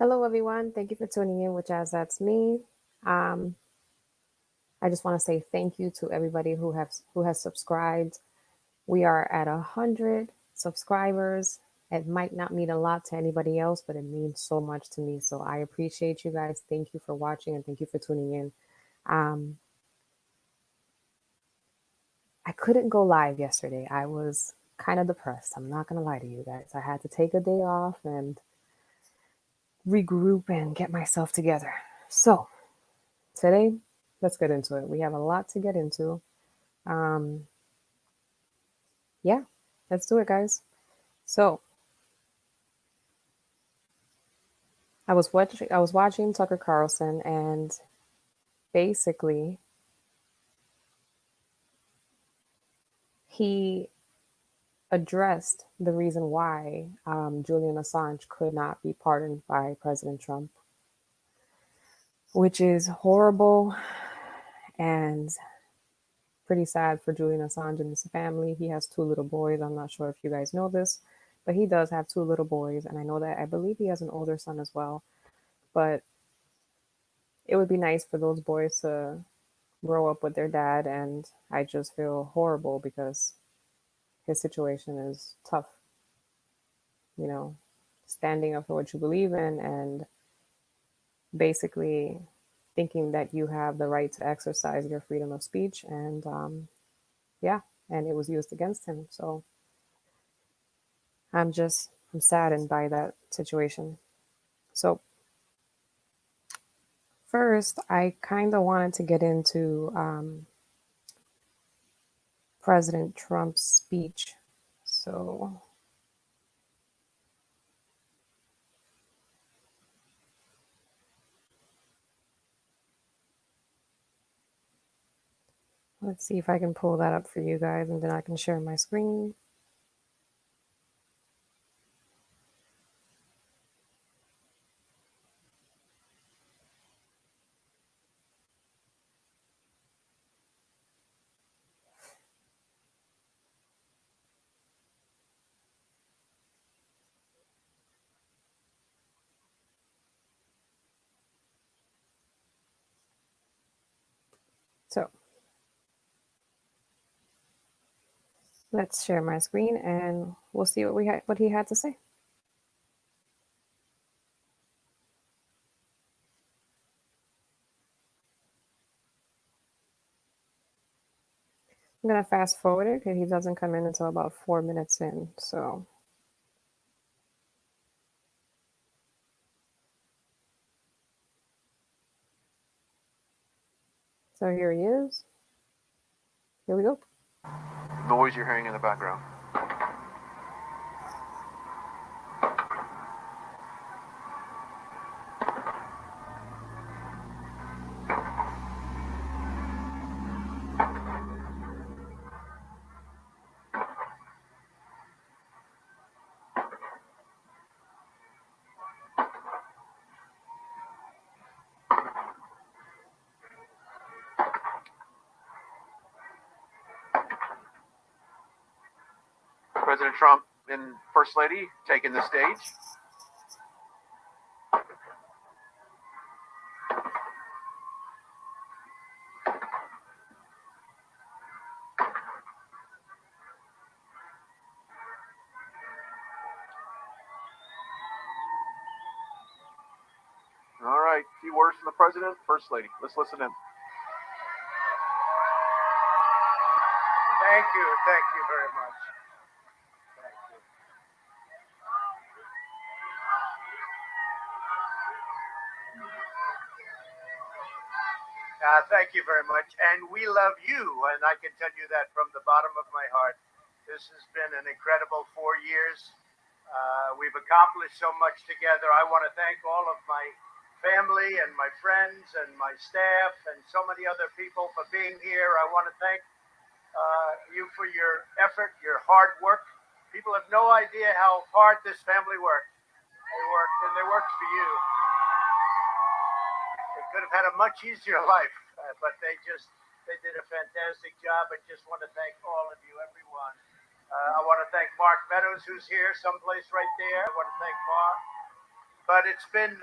Hello, everyone. Thank you for tuning in with Jazz That's Me. Um, I just want to say thank you to everybody who has subscribed. We are at 100 subscribers. It might not mean a lot to anybody else, but it means so much to me. So I appreciate you guys. Thank you for watching and thank you for tuning in. Um, I couldn't go live yesterday. I was kind of depressed. I'm not gonna lie to you guys. I had to take a day off and regroup and get myself together. So today, let's get into it. We have a lot to get into. Um, yeah, let's do it, guys. So I was watching Tucker Carlson, and basically he addressed the reason why Julian Assange could not be pardoned by President Trump, which is horrible and pretty sad for Julian Assange and his family. He has two little boys. I'm not sure if you guys know this, but he does have two little boys, and I believe he has an older son as well. But it would be nice for those boys to grow up with their dad, and I just feel horrible because his situation is tough, you know, standing up for what you believe in and basically thinking that you have the right to exercise your freedom of speech. And yeah, and it was used against him. So I'm saddened by that situation. So first, I kind of wanted to get into President Trump's speech. So let's see if I can pull that up for you guys and then I can share my screen. So let's share my screen and we'll see what he had to say. I'm gonna fast forward it because he doesn't come in until about 4 minutes in. So here he is. Here we go. Noise you're hearing in the background. President Trump and First Lady taking the stage. All right, a few words from the President, First Lady. Let's listen in. Thank you. Thank you very much. Thank you. Thank you very much. And we love you. And I can tell you that from the bottom of my heart. This has been an incredible 4 years. We've accomplished so much together. I want to thank all of my family and my friends and my staff and so many other people for being here. I want to thank you for your effort, your hard work. People have no idea how hard this family worked. They worked, and they worked for you. They could have had a much easier life, but they did a fantastic job. I just want to thank all of you, everyone. I want to thank Mark Meadows, who's here, someplace right there. I want to thank Mark. but it's been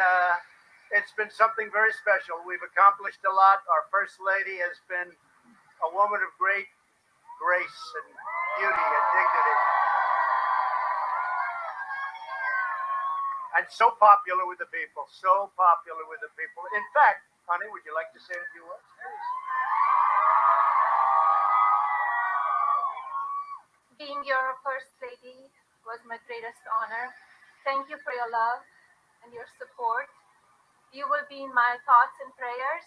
something very special. We've accomplished a lot. Our First Lady has been a woman of great grace and beauty and dignity, and so popular with the people. So popular with the people. In fact, honey, would you like to say a few words, please? Being your First Lady was my greatest honor. Thank you for your love and your support. You will be in my thoughts and prayers.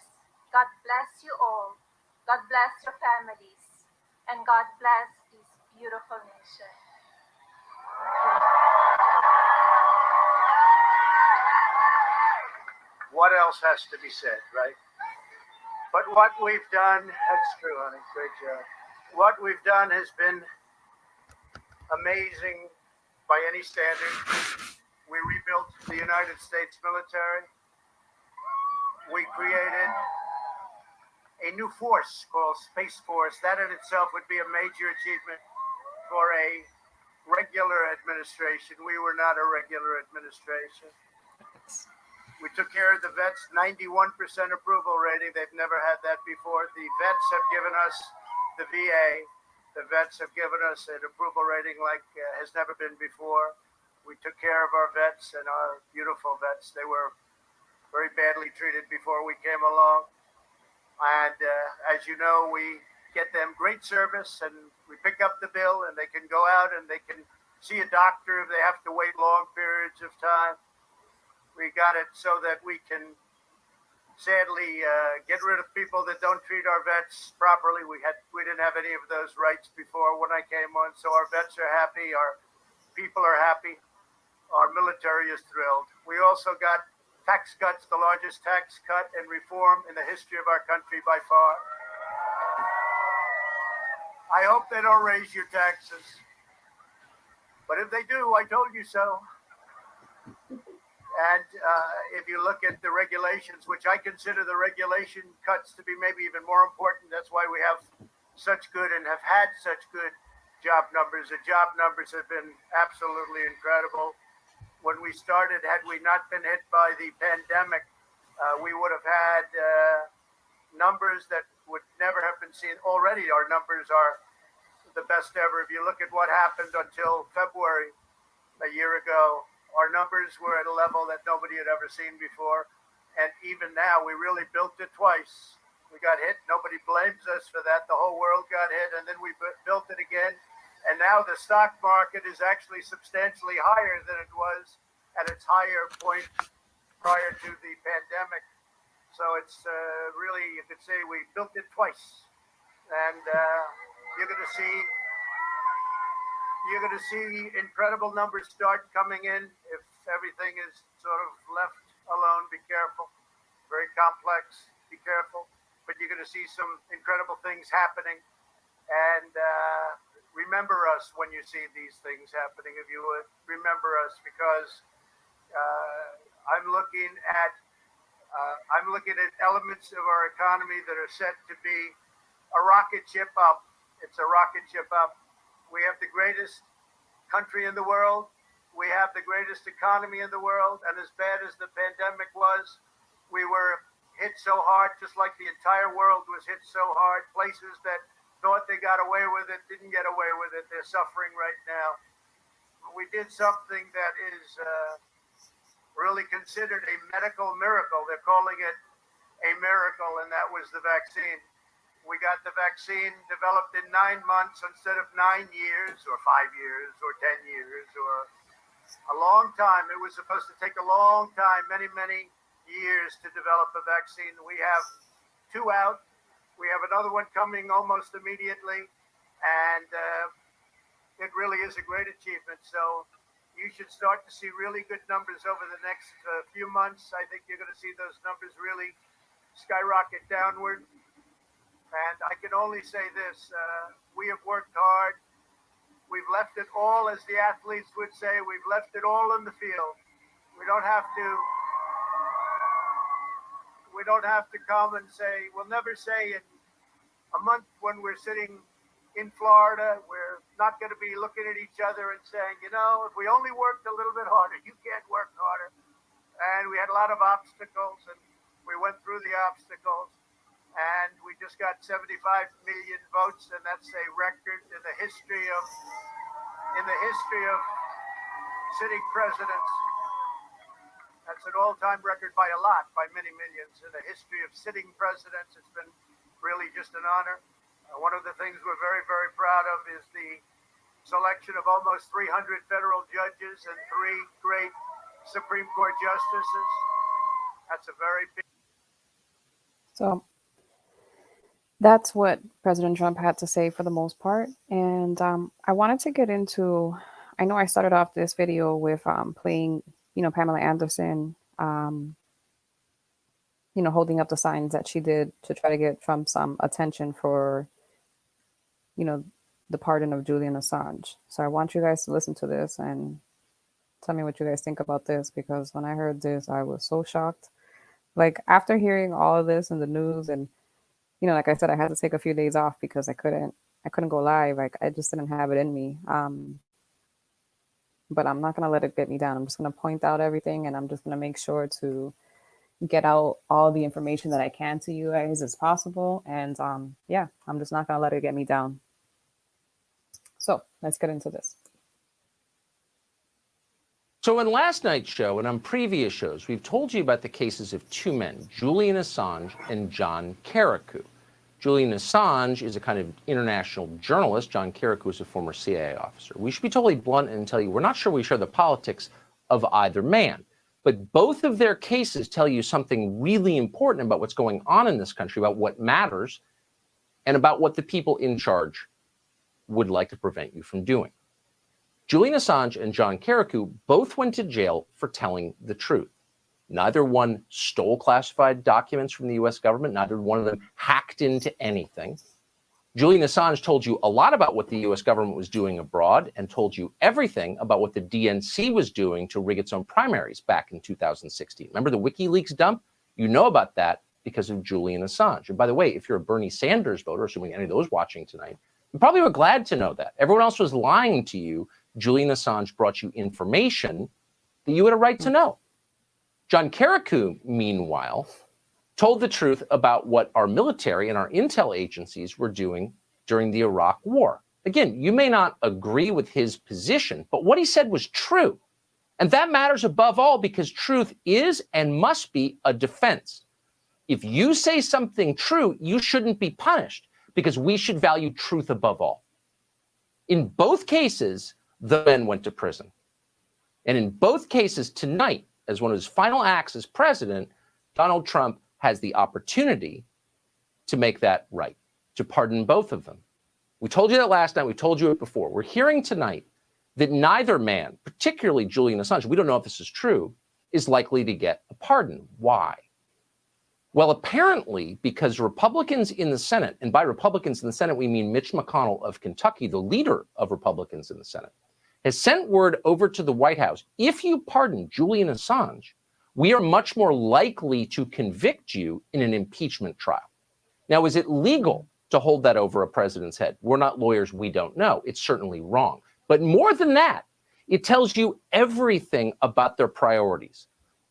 God bless you all. God bless your families. And God bless this beautiful nation. What else has to be said, right? But what we've done, that's true, honey, great job. What we've done has been amazing by any standard. We rebuilt the United States military. We created a new force called Space Force. That in itself would be a major achievement for a regular administration. We were not a regular administration. We took care of the vets, 91% approval rating. They've never had that before. The vets have given us, the VA, the vets have given us an approval rating like has never been before. We took care of our vets and our beautiful vets. They were very badly treated before we came along. And as you know, we get them great service and we pick up the bill and they can go out and they can see a doctor if they have to wait long periods of time. We got it so that we can sadly get rid of people that don't treat our vets properly. We didn't have any of those rights before when I came on. So our vets are happy, our people are happy, our military is thrilled. We also got tax cuts, the largest tax cut and reform in the history of our country by far. I hope they don't raise your taxes. But if they do, I told you so. And if you look at the regulations, which I consider the regulation cuts to be maybe even more important, that's why we have such good and have had such good job numbers. The job numbers have been absolutely incredible. When we started, had we not been hit by the pandemic, we would have had numbers that would never have been seen. Already our numbers are the best ever. If you look at what happened until February a year ago, our numbers were at a level that nobody had ever seen before. And even now, we really built it twice. We got hit. Nobody blames us for that. The whole world got hit, and then we built it again. And now the stock market is actually substantially higher than it was at its higher point prior to the pandemic. So it's really, you could say we built it twice. And you're going to see incredible numbers start coming in if everything is sort of left alone. Be careful. Very complex. Be careful. But you're going to see some incredible things happening. And remember us when you see these things happening. If you would remember us, because I'm looking at elements of our economy that are set to be a rocket ship up. It's a rocket ship up. We have the greatest country in the world. We have the greatest economy in the world. And as bad as the pandemic was, we were hit so hard, just like the entire world was hit so hard. Places that thought they got away with it didn't get away with it. They're suffering right now. We did something that is really considered a medical miracle. They're calling it a miracle, and that was the vaccine. We got the vaccine developed in 9 months instead of 9 years or 5 years or 10 years or a long time. It was supposed to take a long time, many, many years to develop a vaccine. We have 2 out. We have another one coming almost immediately. And it really is a great achievement. So you should start to see really good numbers over the next few months. I think you're going to see those numbers really skyrocket downward. And I can only say this, we have worked hard. We've left it all, as the athletes would say, we've left it all in the field. We don't have to come and say, we'll never say in a month when we're sitting in Florida, we're not going to be looking at each other and saying, you know, if we only worked a little bit harder. You can't work harder. and we had a lot of obstacles, and we went through the obstacles, and we just got 75 million votes, and that's a record in the history of sitting presidents. That's an all-time record by a lot, by many millions. In the history of sitting presidents, it's been really just an honor. One of the things we're very, very proud of is the selection of almost 300 federal judges and 3 great Supreme Court justices. That's a very big. So that's what President Trump had to say for the most part. And I wanted to get into, I know I started off this video with playing, Pamela Anderson, holding up the signs that she did to try to get Trump some attention for, the pardon of Julian Assange. So I want you guys to listen to this and tell me what you guys think about this, because when I heard this, I was so shocked. Like, after hearing all of this in the news, and like I said, I had to take a few days off because I couldn't go live. Like, I just didn't have it in me. But I'm not gonna let it get me down. I'm just gonna point out everything, and I'm just gonna make sure to get out all the information that I can to you guys as possible. And yeah, I'm just not gonna let it get me down. So let's get into this. So in last night's show and on previous shows, we've told you about the cases of 2 men, Julian Assange and John Carreyrou. Julian Assange is a kind of international journalist. John Carreyrou is a former CIA officer. We should be totally blunt and tell you we're not sure we share the politics of either man. But both of their cases tell you something really important about what's going on in this country, about what matters, and about what the people in charge would like to prevent you from doing. Julian Assange and John Carreyrou both went to jail for telling the truth. Neither one stole classified documents from the US government. Neither one of them hacked into anything. Julian Assange told you a lot about what the US government was doing abroad and told you everything about what the DNC was doing to rig its own primaries back in 2016. Remember the WikiLeaks dump? You know about that because of Julian Assange. And by the way, if you're a Bernie Sanders voter, assuming any of those watching tonight, you probably were glad to know that. Everyone else was lying to you. Julian Assange brought you information that you had a right to know. John Carreyrou, meanwhile, told the truth about what our military and our intel agencies were doing during the Iraq War. Again, you may not agree with his position, but what he said was true. And that matters above all because truth is and must be a defense. If you say something true, you shouldn't be punished because we should value truth above all. In both cases, the men went to prison. And in both cases tonight, as one of his final acts as president, Donald Trump has the opportunity to make that right, to pardon both of them. We told you that last night. We told you it before. We're hearing tonight that neither man, particularly Julian Assange, we don't know if this is true, is likely to get a pardon. Why? Well, apparently because Republicans in the Senate, and by Republicans in the Senate, we mean Mitch McConnell of Kentucky, the leader of Republicans in the Senate, has sent word over to the White House, if you pardon Julian Assange, we are much more likely to convict you in an impeachment trial. Now, is it legal to hold that over a president's head? We're not lawyers. We don't know. It's certainly wrong. But more than that, it tells you everything about their priorities.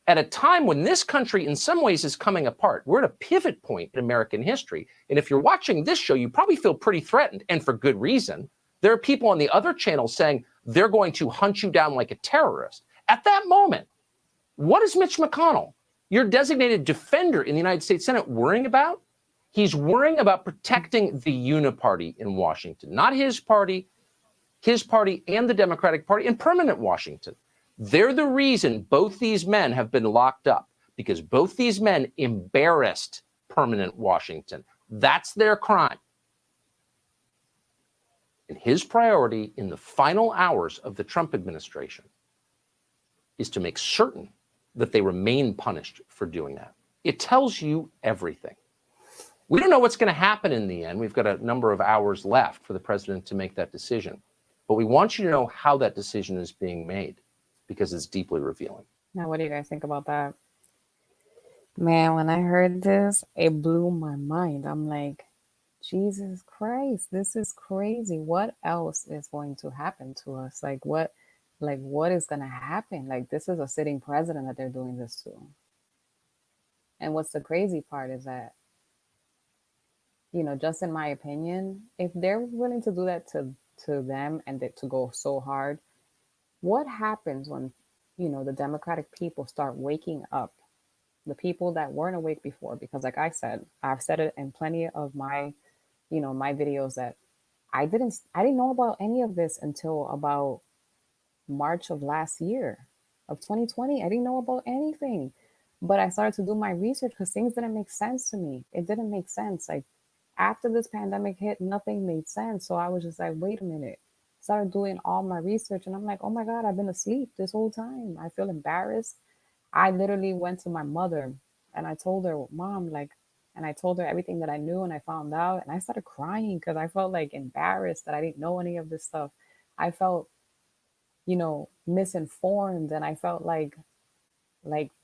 At a time when this country in some ways is coming apart, we're at a pivot point in American history. And if you're watching this show, you probably feel pretty threatened, and for good reason. There are people on the other channels saying they're going to hunt you down like a terrorist. At that moment, what is Mitch McConnell, your designated defender in the United States Senate, worrying about? He's worrying about protecting the uniparty in Washington, not his party and the Democratic Party in permanent Washington. They're the reason both these men have been locked up, because both these men embarrassed permanent Washington. That's their crime. And his priority in the final hours of the Trump administration is to make certain that they remain punished for doing that. It tells you everything. We don't know what's going to happen in the end. We've got a number of hours left for the president to make that decision. But we want you to know how that decision is being made, because it's deeply revealing. Now, what do you guys think about that? Man, when I heard this, it blew my mind. I'm like, Jesus Christ, this is crazy. What else is going to happen to us? Like, what Like, what is going to happen? Like, this is a sitting president that they're doing this to. And what's the crazy part is that, just in my opinion, if they're willing to do that to them and to go so hard, what happens when, the Democratic people start waking up? The people that weren't awake before, because like I've said it in plenty of my videos that I didn't know about any of this until about March of last year of 2020. I didn't know about anything. But I started to do my research because things didn't make sense to me. It didn't make sense. Like after this pandemic hit, nothing made sense. So I was just like, wait a minute. Started doing all my research and I'm like, oh my God, I've been asleep this whole time. I feel embarrassed. I literally went to my mother and I told her, Mom, like, and I told her everything that I knew and I found out. And I started crying because I felt like embarrassed that I didn't know any of this stuff. I felt, misinformed and I felt like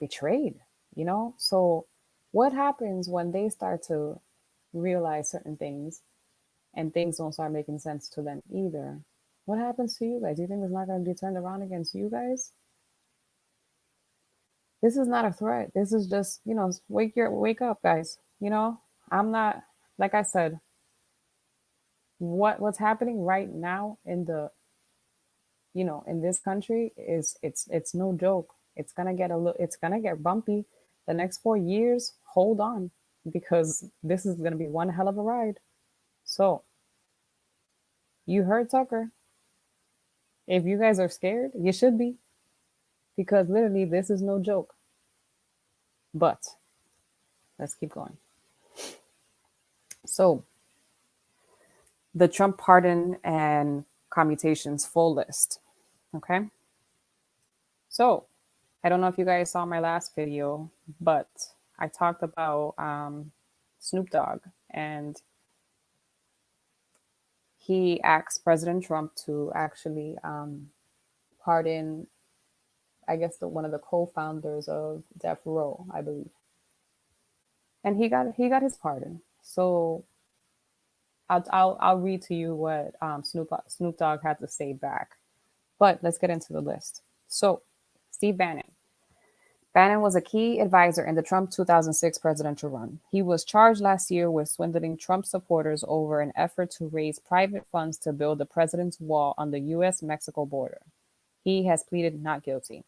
betrayed. So what happens when they start to realize certain things and things don't start making sense to them either? What happens to you guys? Do you think it's not going to be turned around against you guys? This is not a threat. This is just, wake up, guys. I'm not, like I said, what's happening right now in this country is it's no joke. It's gonna get bumpy. The next 4 years, hold on, because this is gonna be one hell of a ride. So you heard Tucker. If you guys are scared, you should be, because literally this is no joke. But let's keep going. So the Trump pardon and commutations full list. Okay. So I don't know if you guys saw my last video, but I talked about Snoop Dogg, and he asked President Trump to actually pardon, I guess, one of the co-founders of Death Row, I believe, and he got his pardon. So I'll read to you what Snoop Dogg had to say back. But let's get into the list. So Steve Bannon. Bannon was a key advisor in the Trump 2006 presidential run. He was charged last year with swindling Trump supporters over an effort to raise private funds to build the president's wall on the U.S.-Mexico border. He has pleaded not guilty.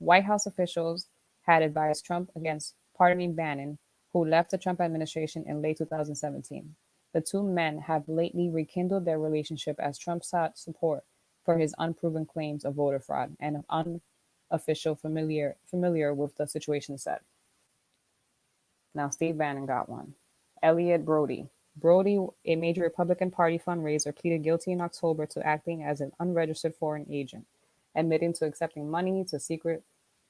White House officials had advised Trump against pardoning Bannon, who left the Trump administration in late 2017. The two men have lately rekindled their relationship as Trump sought support for his unproven claims of voter fraud and official familiar with the situation said. Now, Steve Bannon got one. Elliot Brody. Brody, a major Republican Party fundraiser, pleaded guilty in October to acting as an unregistered foreign agent, admitting to accepting money to secretly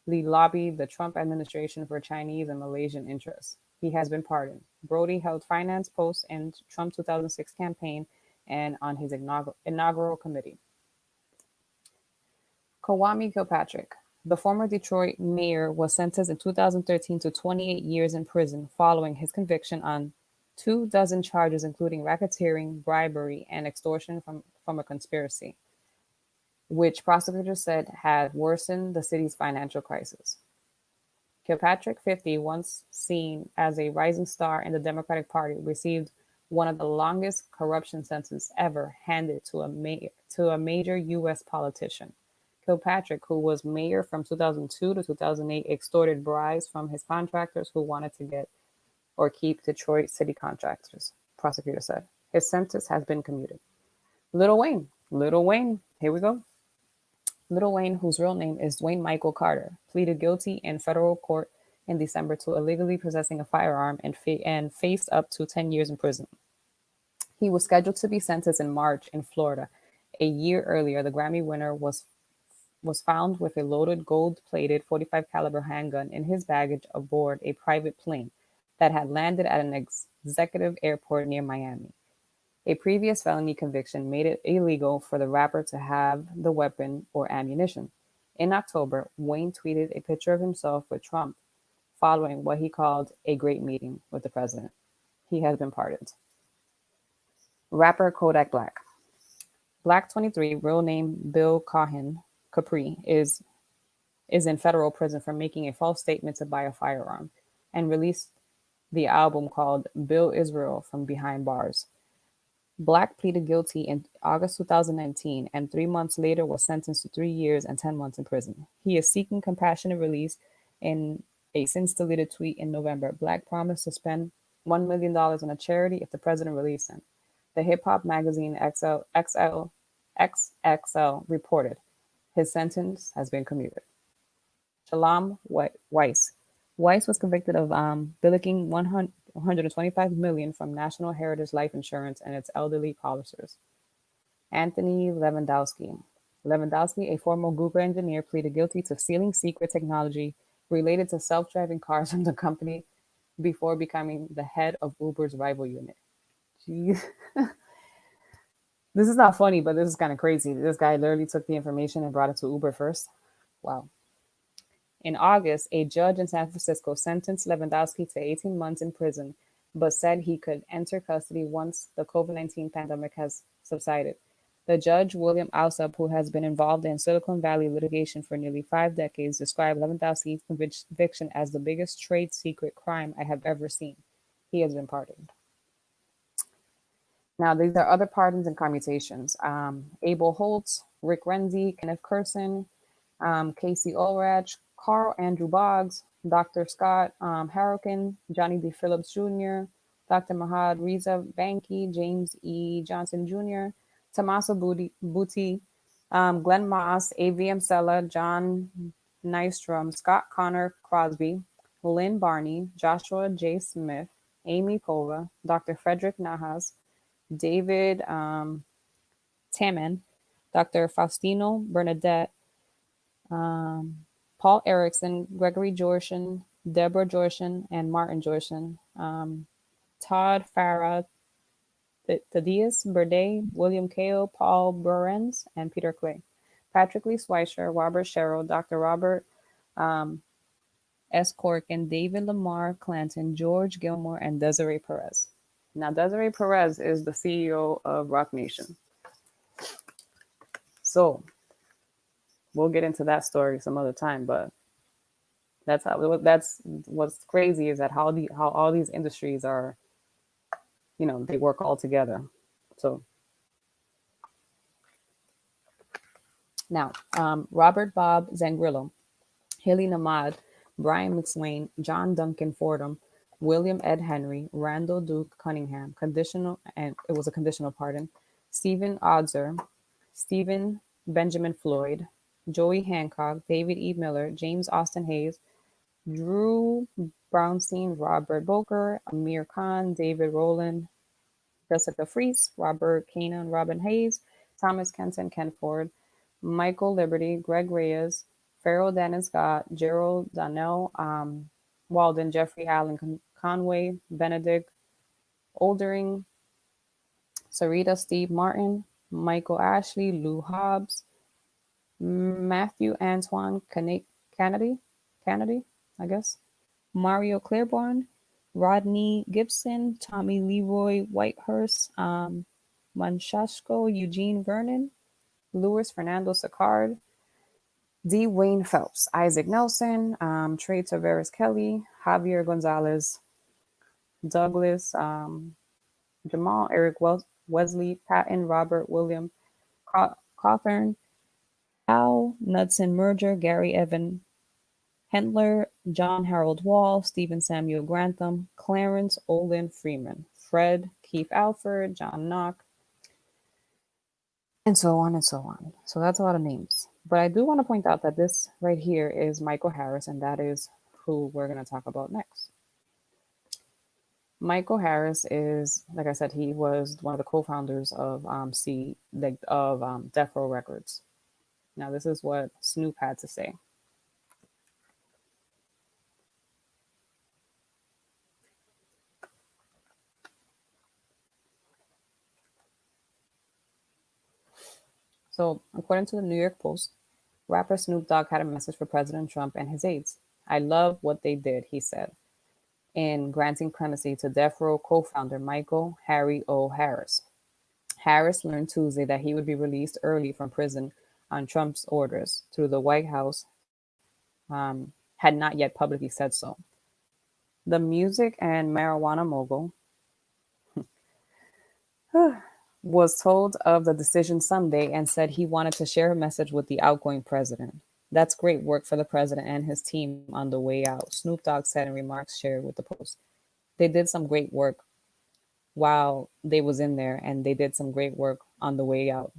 lobby the Trump administration for Chinese and Malaysian interests. He has been pardoned. Brody held finance posts in Trump 2006 campaign and on his inaugural committee. Kwame Kilpatrick. The former Detroit mayor was sentenced in 2013 to 28 years in prison following his conviction on 24 charges, including racketeering, bribery, and extortion from a conspiracy, which prosecutors said had worsened the city's financial crisis. Kilpatrick, 50, once seen as a rising star in the Democratic Party, received one of the longest corruption sentences ever handed to a major U.S. politician. Kilpatrick, who was mayor from 2002 to 2008, extorted bribes from his contractors who wanted to get or keep Detroit city contractors, prosecutor said. His sentence has been commuted. Lil Wayne, here we go. Lil Wayne, whose real name is Dwayne Michael Carter, pleaded guilty in federal court in December to illegally possessing a firearm and faced up to 10 years in prison. He was scheduled to be sentenced in March in Florida. A year earlier, the Grammy winner was found with a loaded gold-plated .45 caliber handgun in his baggage aboard a private plane that had landed at an executive airport near Miami. A previous felony conviction made it illegal for the rapper to have the weapon or ammunition. In October, Wayne tweeted a picture of himself with Trump following what he called a great meeting with the president. He has been pardoned. Rapper Kodak Black. Black 23, real name Bill Cohen, Capri is in federal prison for making a false statement to buy a firearm, and released the album called Bill Israel from behind bars. Black pleaded guilty in August 2019 and 3 months later was sentenced to 3 years and 10 months in prison. He is seeking compassionate release. In a since deleted tweet in November, Black promised to spend $1 million on a charity if the president released him. The hip hop magazine XXL reported his sentence has been commuted. Shalom Weiss. Weiss was convicted of billicking 125 million from National Heritage Life Insurance and its elderly policers. Anthony Lewandowski. Lewandowski, a former Google engineer, pleaded guilty to stealing secret technology related to self-driving cars from the company before becoming the head of Uber's rival unit. Jeez. This is not funny, but this is kind of crazy. This guy literally took the information and brought it to Uber first. Wow. In August, a judge in San Francisco sentenced Lewandowski to 18 months in prison, but said he could enter custody once the COVID-19 pandemic has subsided. The judge, William Alsop, who has been involved in Silicon Valley litigation for nearly 5 decades, described Lewandowski's conviction as the biggest trade secret crime I have ever seen. He has been pardoned. Now, these are other pardons and commutations. Abel Holtz, Rick Renzi, Kenneth Curson, Casey Ulrich, Carl Andrew Boggs, Dr. Scott Harrokin, Johnny D. Phillips Jr., Dr. Mahad Reza Banki, James E. Johnson Jr., Tommaso Butti, Glenn Moss, AVM Sella, John Nystrom, Scott Connor Crosby, Lynn Barney, Joshua J. Smith, Amy Pova, Dr. Frederick Nahas, David Taman, Dr. Faustino Bernadette, Paul Erickson, Gregory Jorshin, Deborah Jorshin, and Martin Jorshin, Todd Farah, Thaddeus Berde, William Kao, Paul Burens, and Peter Clay, Patrick Lee Schweischer, Robert Sherrill, Dr. Robert S. Corkin, David Lamar Clanton, George Gilmore, and Desiree Perez. Now, Desiree Perez is the CEO of Rock Nation. So, we'll get into that story some other time, but that's what's crazy is that how all these industries are, they work all together. So now, Robert Bob Zangrillo, Hilly Namad, Brian McSwain, John Duncan Fordham, William Ed Henry, Randall Duke Cunningham, it was a conditional pardon, Stephen Odzer, Stephen Benjamin Floyd, Joey Hancock, David E. Miller, James Austin Hayes, Drew Brownstein, Robert Boker, Amir Khan, David Rowland, Jessica Fries, Robert Kanan, Robin Hayes, Thomas Kenton, Ken Ford, Michael Liberty, Greg Reyes, Farrell Dennis Scott, Gerald Donnell, Walden, Jeffrey Allen Conway, Benedict Oldering, Sarita Steve Martin, Michael Ashley, Lou Hobbs, Matthew Antoine Kennedy, I guess, Mario Claiborne, Rodney Gibson, Tommy Leroy Whitehurst, Manchashko Eugene Vernon, Louis Fernando Sicard, D. Wayne Phelps, Isaac Nelson, Trey Tavares Kelly, Javier Gonzalez, Douglas, Jamal Eric Wesley, Patton Robert William Cawthorn, Al Knudsen Merger, Gary Evan Hendler, John Harold Wall, Stephen Samuel Grantham, Clarence Olin Freeman, Fred Keith Alford, John Knock, and so on and so on. So that's a lot of names. But I do want to point out that this right here is Michael Harris, and that is who we're going to talk about next. Michael Harris is, like I said, he was one of the co-founders of Death Row Records. Now, this is what Snoop had to say. So, according to the New York Post, rapper Snoop Dogg had a message for President Trump and his aides. I love what they did, he said, in granting clemency to Death Row co-founder Michael Harry O. Harris. Harris learned Tuesday that he would be released early from prison on Trump's orders through the White House had not yet publicly said so. The music and marijuana mogul was told of the decision Sunday and said he wanted to share a message with the outgoing president. That's great work for the president and his team on the way out, Snoop Dogg said in remarks shared with the Post. They did some great work while they was in there, and they did some great work on the way out.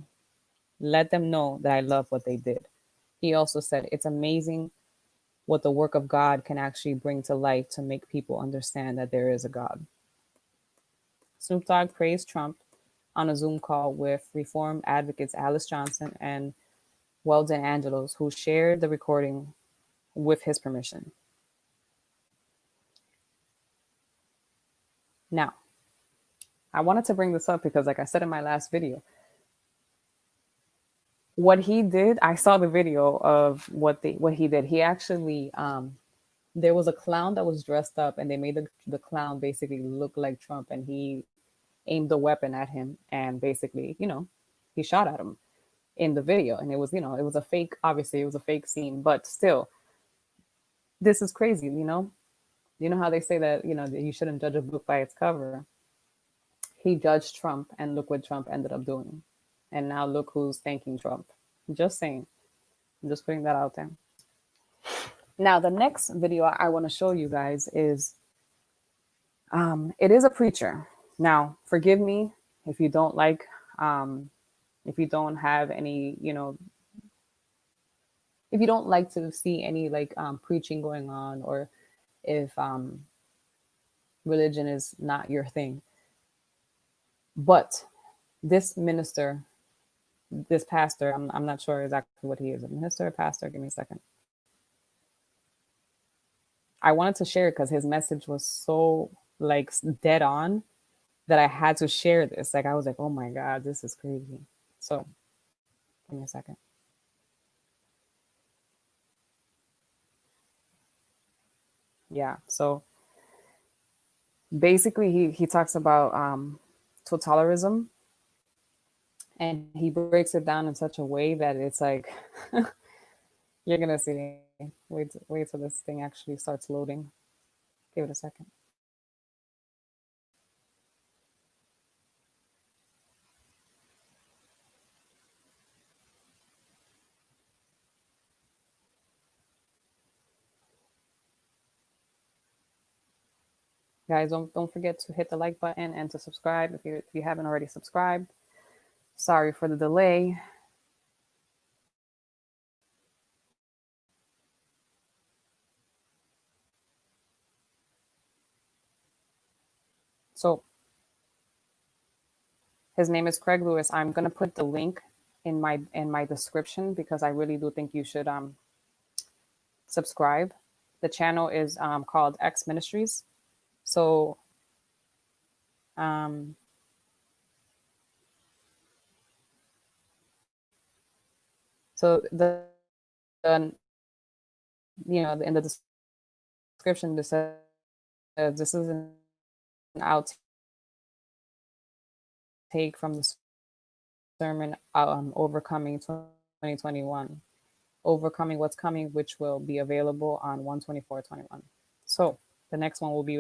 Let them know that I love what they did. He also said it's amazing what the work of God can actually bring to life to make people understand that there is a God. Snoop Dogg praised Trump on a Zoom call with reform advocates Alice Johnson and Weldon Angelos, who shared the recording with his permission. Now, I wanted to bring this up because, like I said in my last video, what he did, I saw the video of what he did. He actually, there was a clown that was dressed up, and they made the clown basically look like Trump, and he aimed the weapon at him, and basically, he shot at him in the video. And it was, it was a fake, obviously it was a fake scene, but still, this is crazy. You know how they say that, that you shouldn't judge a book by its cover. He judged Trump, and look what Trump ended up doing. And now look who's thanking Trump. Just saying. I'm just putting that out there. Now, the next video I want to show you guys is, it is a preacher. Now, forgive me if you don't like, if you don't have any, if you don't like to see any preaching going on, or if religion is not your thing. But this minister, this pastor, I'm not sure exactly what he is, a minister or pastor. Give me a second. I wanted to share it because his message was so dead on that I had to share this. I was like, oh my God, this is crazy. So give me a second. Yeah. So basically he talks about totalitarianism, and he breaks it down in such a way that it's like, you're gonna see. Wait till this thing actually starts loading. Give it a second. Guys, don't forget to hit the like button and to subscribe if you haven't already subscribed. Sorry for the delay. So his name is Craige Lewis. I'm gonna put the link in my description because I really do think you should subscribe. The channel is called X Ministries. So so the in the description this says this is an outtake from the sermon Overcoming 2021, Overcoming What's Coming, which will be available on 1/24/21. So the next one will be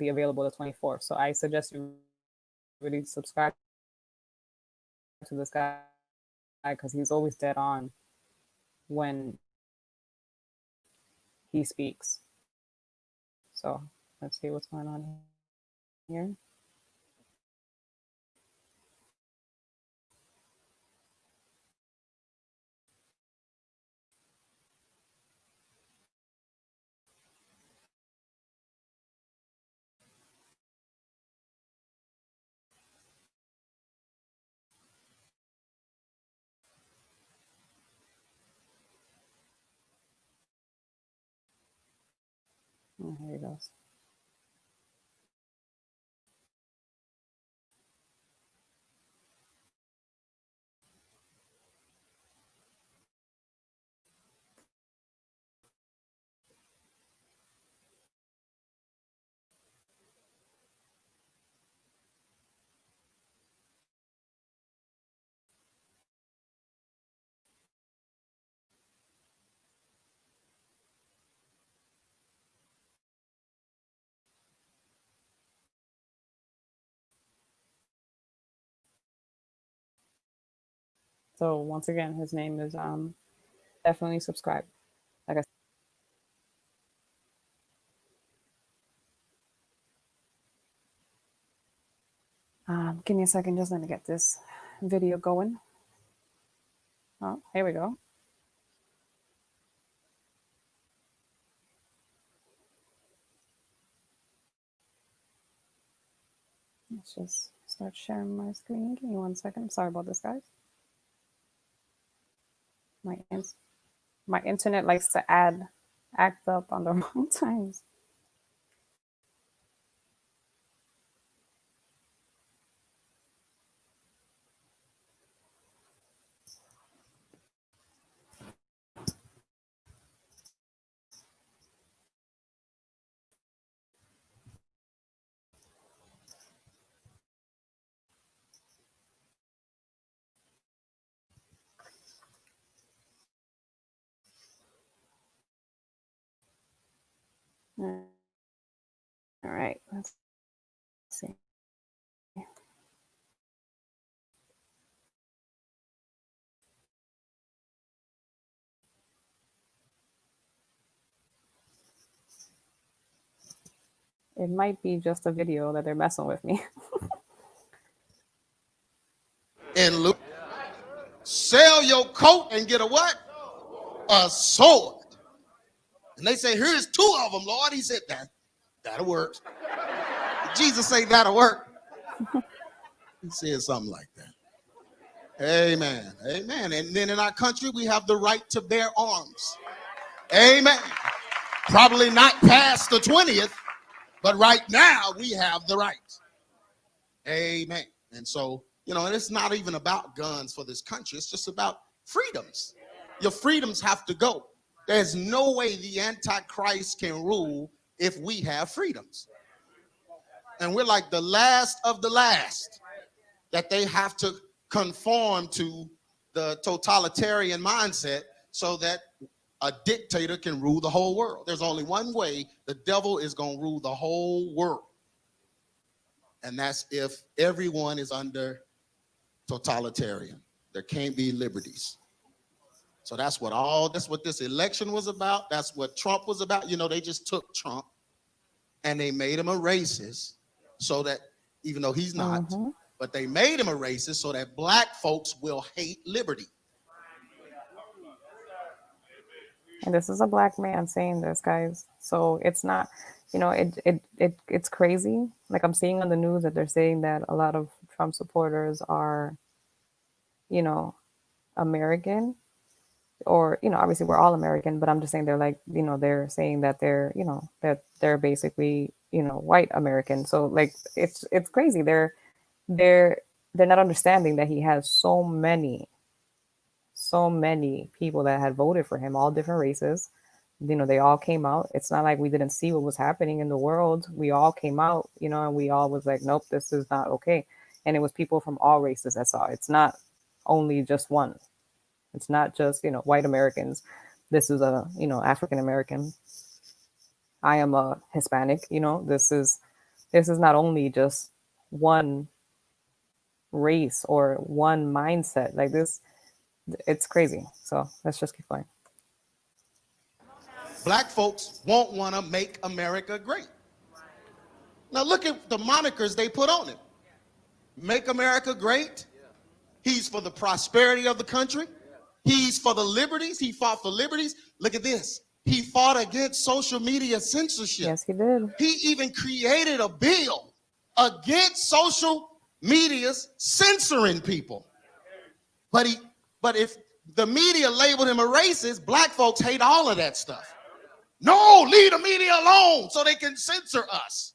available the 24th. So I suggest you really subscribe to this guy because he's always dead on when he speaks. So let's see what's going on here. Oh, here he goes. So once again, his name is definitely subscribe. Like I give me a second, just let me get this video going. Oh, here we go. Let's just start sharing my screen. Give me 1 second. I'm sorry about this, guys. My internet likes to act up on the wrong times. All right, let's see. It might be just a video that they're messing with me. And Luke, sell your coat and get a what? A sword. And they say, here's 2 of them, Lord. He said, that'll work. Jesus say that'll work. He said something like that. Amen. Amen. And then in our country, we have the right to bear arms. Amen. Probably not past the 20th, but right now we have the right. Amen. And so, and it's not even about guns for this country. It's just about freedoms. Your freedoms have to go. There's no way the Antichrist can rule if we have freedoms. And we're like the last of the last that they have to conform to the totalitarian mindset so that a dictator can rule the whole world. There's only one way the devil is going to rule the whole world. And that's if everyone is under totalitarian. There can't be liberties. So that's what this election was about. That's what Trump was about. They just took Trump and they made him a racist so that, even though he's not, but they made him a racist so that black folks will hate liberty. And this is a black man saying this, guys. So it's not, it's crazy. Like I'm seeing on the news that they're saying that a lot of Trump supporters are, American, or, obviously we're all American, but I'm just saying they're like, they're saying that they're, that they're basically, white American. So like, it's crazy. They're not understanding that he has so many people that had voted for him, all different races. They all came out. It's not like we didn't see what was happening in the world. We all came out, and we all was like, nope, this is not okay. And it was people from all races that saw it. It's not only just one. It's not just, white Americans. This is a, African American. I am a Hispanic, this is not only just one race or one mindset. Like this, it's crazy. So let's just keep going. Black folks won't want to make America great. Now look at the monikers they put on it. Make America great. He's for the prosperity of the country. He's for the liberties. He fought for liberties. Look at this. He fought against social media censorship. Yes, he did. He even created a bill against social media's censoring people. But if the media labeled him a racist, black folks hate all of that stuff. No, leave the media alone so they can censor us.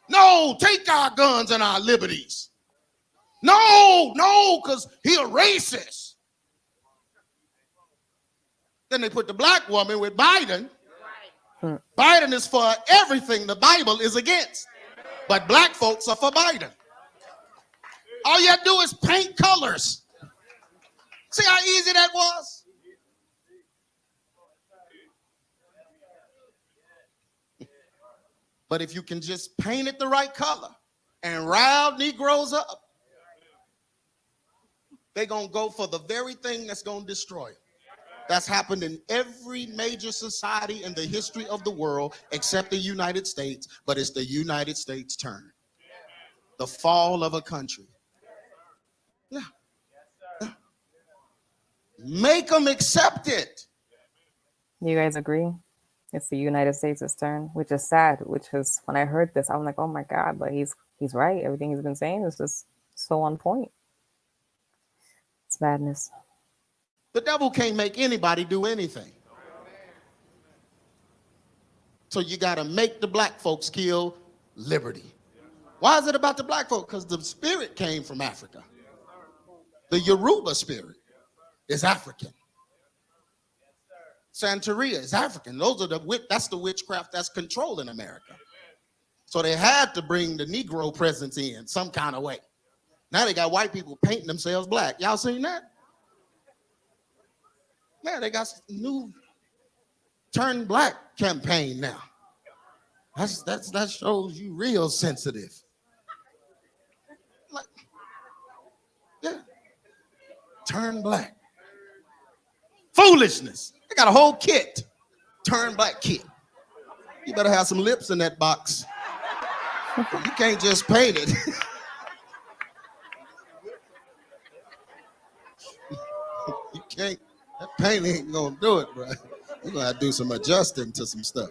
No, take our guns and our liberties. No, because he a racist. Then they put the black woman with Biden. Biden is for everything the Bible is against. But black folks are for Biden. All you have to do is paint colors. See how easy that was? But if you can just paint it the right color and rile Negroes up, They're going to go for the very thing that's going to destroy them. That's happened in every major society in the history of the world except the United States, but it's the United States' turn. The fall of a country. Yeah. Make them accept it. You guys agree? It's the United States' turn, which is sad. Which is when I heard this, I'm like, oh my God! But he's right. Everything he's been saying is just so on point. It's madness. The devil can't make anybody do anything. So you got to make the black folks kill liberty. Why is it about the black folks? Because the spirit came from Africa. The Yoruba spirit is African. Santeria is African. That's the witchcraft that's controlling America. So they had to bring the Negro presence in some kind of way. Now they got white people painting themselves black. Y'all seen that? Yeah, they got new Turn Black campaign now. That shows you real sensitive. Like, yeah. Turn black. Foolishness. They got a whole kit. Turn black kit. You better have some lips in that box. You can't just paint it. You can't. That paint ain't gonna do it, bro. You're gonna have to do some adjusting to some stuff.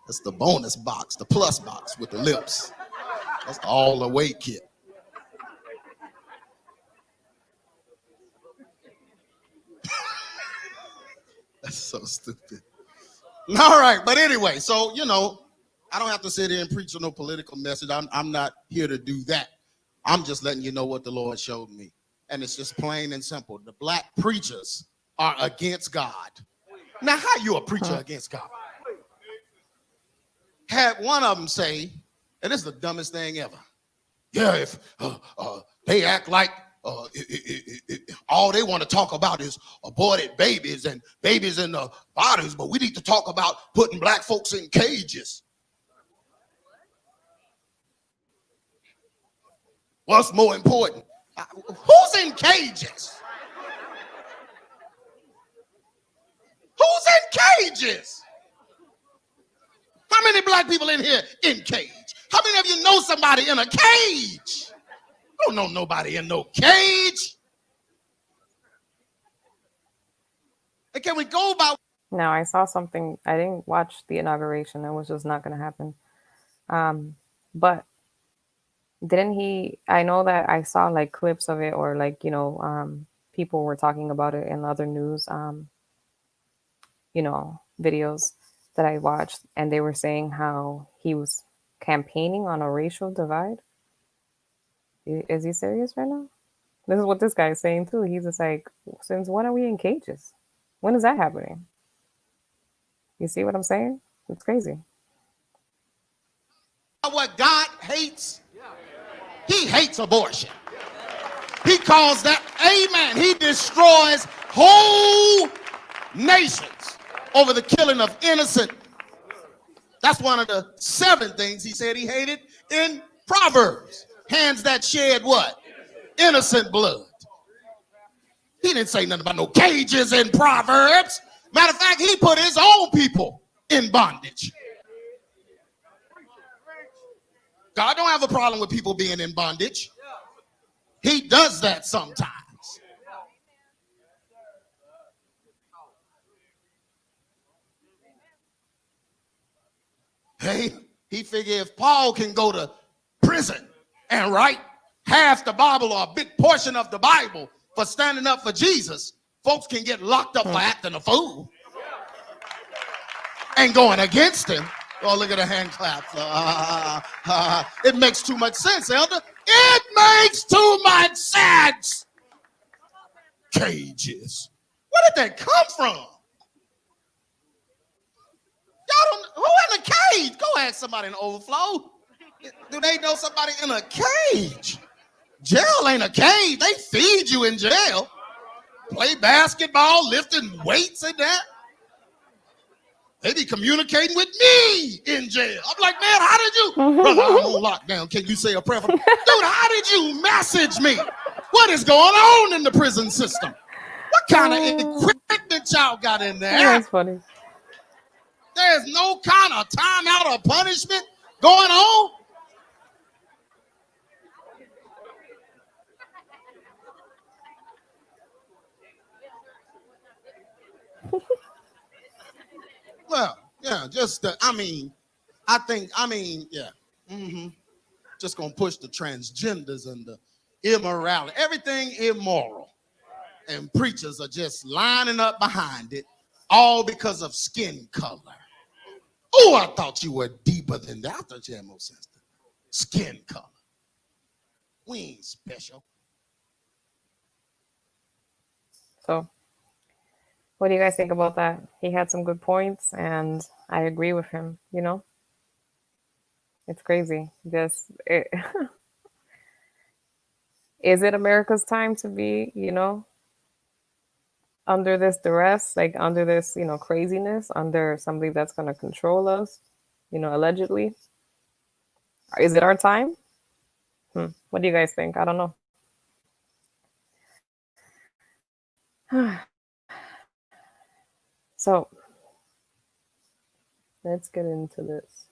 That's the bonus box, the plus box with the lips. That's the all the way kit. That's so stupid. All right, but anyway, so I don't have to sit here and preach no political message. I'm not here to do that. I'm just letting you know what the Lord showed me. And it's just plain and simple. The black preachers are against God. Now, how you a preacher against God? Had one of them say, and this is the dumbest thing ever. Yeah, if they act like all they want to talk about is aborted babies and babies in the bodies, but we need to talk about putting black folks in cages. What's more important? Who's in cages? Who's in cages? How many black people in here in cage? How many of you know somebody in a cage? I don't know nobody in no cage. And can we go about? No, I saw something. I didn't watch the inauguration. It was just not going to happen. But didn't he? I know that I saw like clips of it, or like people were talking about it in other news, videos that I watched, and they were saying how he was campaigning on a racial divide. Is he serious right now? This is what this guy is saying too. He's just like, since when are we in cages? When is that happening? You see what I'm saying? It's crazy. What God hates? He hates abortion. He calls that, amen. He destroys whole nations over the killing of innocent. That's one of the 7 things he said he hated in Proverbs. Hands that shed what? Innocent blood. He didn't say nothing about no cages in Proverbs. Matter of fact, he put his own people in bondage. God don't have a problem with people being in bondage. He does that sometimes. Hey, he figured if Paul can go to prison and write half the Bible or a big portion of the Bible for standing up for Jesus, folks can get locked up for acting a fool and going against him. Oh, look at the hand claps. It makes too much sense, Elder. It makes too much sense. Cages. Where did that come from? Y'all don't, who in a cage? Go ask somebody in the overflow. Do they know somebody in a cage? Jail ain't a cage. They feed you in jail. Play basketball, lifting weights and that. They be communicating with me in jail. I'm like, man, how did you? Brother, I'm on lockdown. Can you say a prayer for me? Dude, how did you message me? What is going on in the prison system? What kind of equipment y'all got in there? That's funny. There's no kind of timeout or punishment going on. Well, yeah, just, yeah. Just gonna push the transgenders and the immorality, everything immoral. And preachers are just lining up behind it, all because of skin color. Oh, I thought you were deeper than that. I thought you had more sense than skin color. We ain't special. So, what do you guys think about that? He had some good points, and I agree with him. You know, it's crazy. Is it America's time to be, under this duress, like under this, craziness, under somebody that's going to control us, allegedly? Is it our time? What do you guys think? I don't know. So, let's get into this.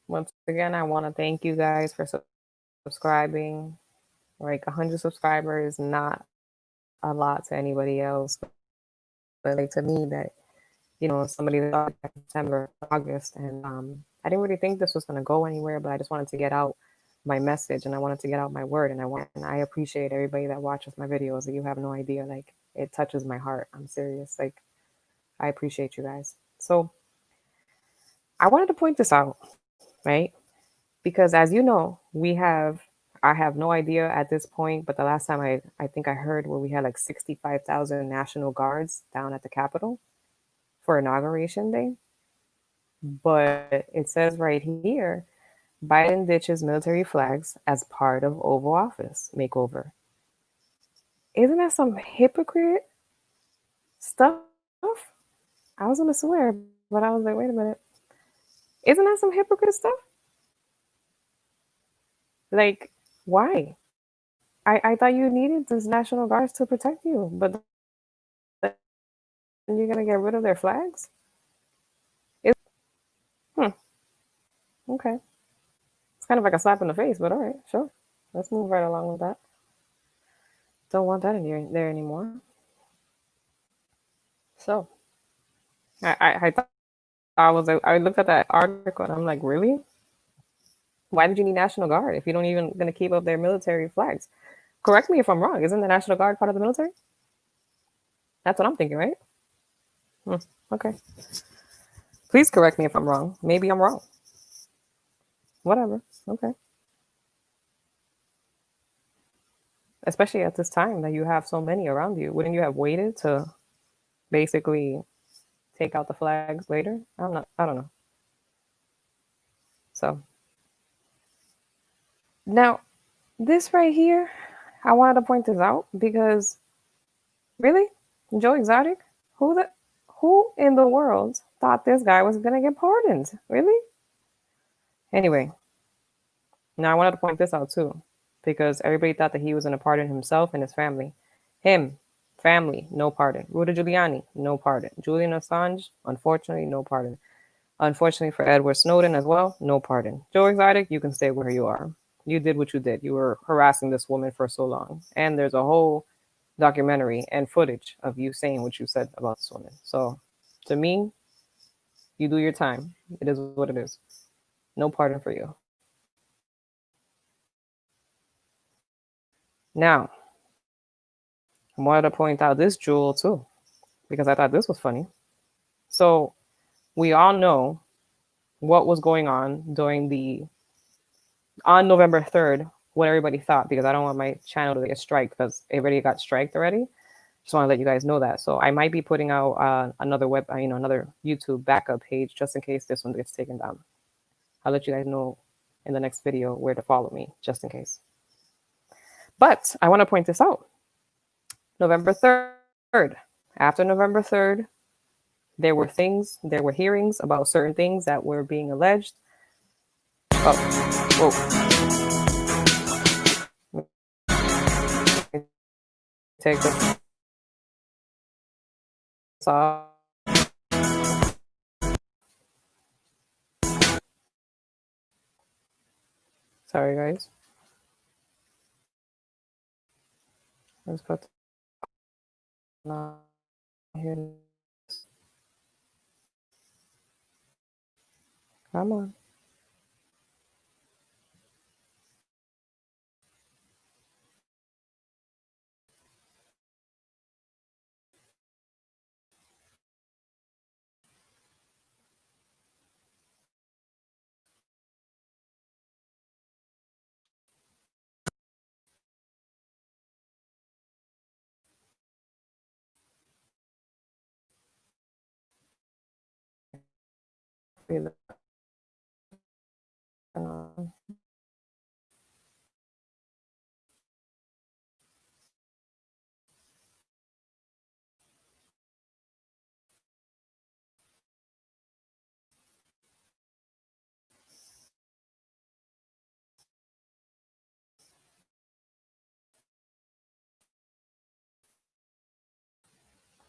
Once again, I want to thank you guys for subscribing. Like 100 subscribers, not a lot to anybody else, but like to me, that somebody thought in September, August, and I didn't really think this was going to go anywhere, but I just wanted to get out my message, and I wanted to get out my word, and I appreciate everybody that watches my videos. That you have no idea, like, it touches my heart. I'm serious. Like, I appreciate you guys. So I wanted to point this out, right? Because as you know, I have no idea at this point, but the last time I think I heard where we had like 65,000 National Guards down at the Capitol for Inauguration Day. But it says right here, Biden ditches military flags as part of Oval Office makeover. Isn't that some hypocrite stuff? I was gonna swear, but I was like, wait a minute. Isn't that some hypocrite stuff? Like, why? I thought you needed these National Guards to protect you, but then you're gonna get rid of their flags? Okay. It's kind of like a slap in the face, but all right, sure. Let's move right along with that. Don't want that in there anymore. So, I thought I looked at that article and I'm like, really? Why did you need National Guard if you don't even going to keep up their military flags? Correct me if I'm wrong. Isn't the National Guard part of the military? That's what I'm thinking, right? Okay. Please correct me if I'm wrong. Maybe I'm wrong. Whatever. Okay. Especially at this time that you have so many around you. Wouldn't you have waited to basically take out the flags later? I don't know. So now this right here, I wanted to point this out because really, Joe Exotic, who in the world thought this guy was gonna get pardoned? Really? Anyway, now I wanted to point this out too, because everybody thought that he was gonna pardon himself and his family. Him, family, no pardon. Rudy Giuliani, no pardon. Julian Assange, unfortunately, no pardon. Unfortunately for Edward Snowden as well, no pardon. Joe Exotic, you can stay where you are. You did what you did. You were harassing this woman for so long. And there's a whole documentary and footage of you saying what you said about this woman. So to me, you do your time. It is what it is. No pardon for you. Now, I wanted to point out this jewel too, because I thought this was funny. So we all know what was going on on November 3rd, what everybody thought, because I don't want my channel to get striked because everybody got striked already. Just want to let you guys know that. So I might be putting out another another YouTube backup page just in case this one gets taken down. I'll let you guys know in the next video where to follow me, just in case. But I want to point this out. November 3rd. After November 3rd, there were hearings about certain things that were being alleged. Oh, whoa. Take this off. Sorry, guys. Let's put here. Come on.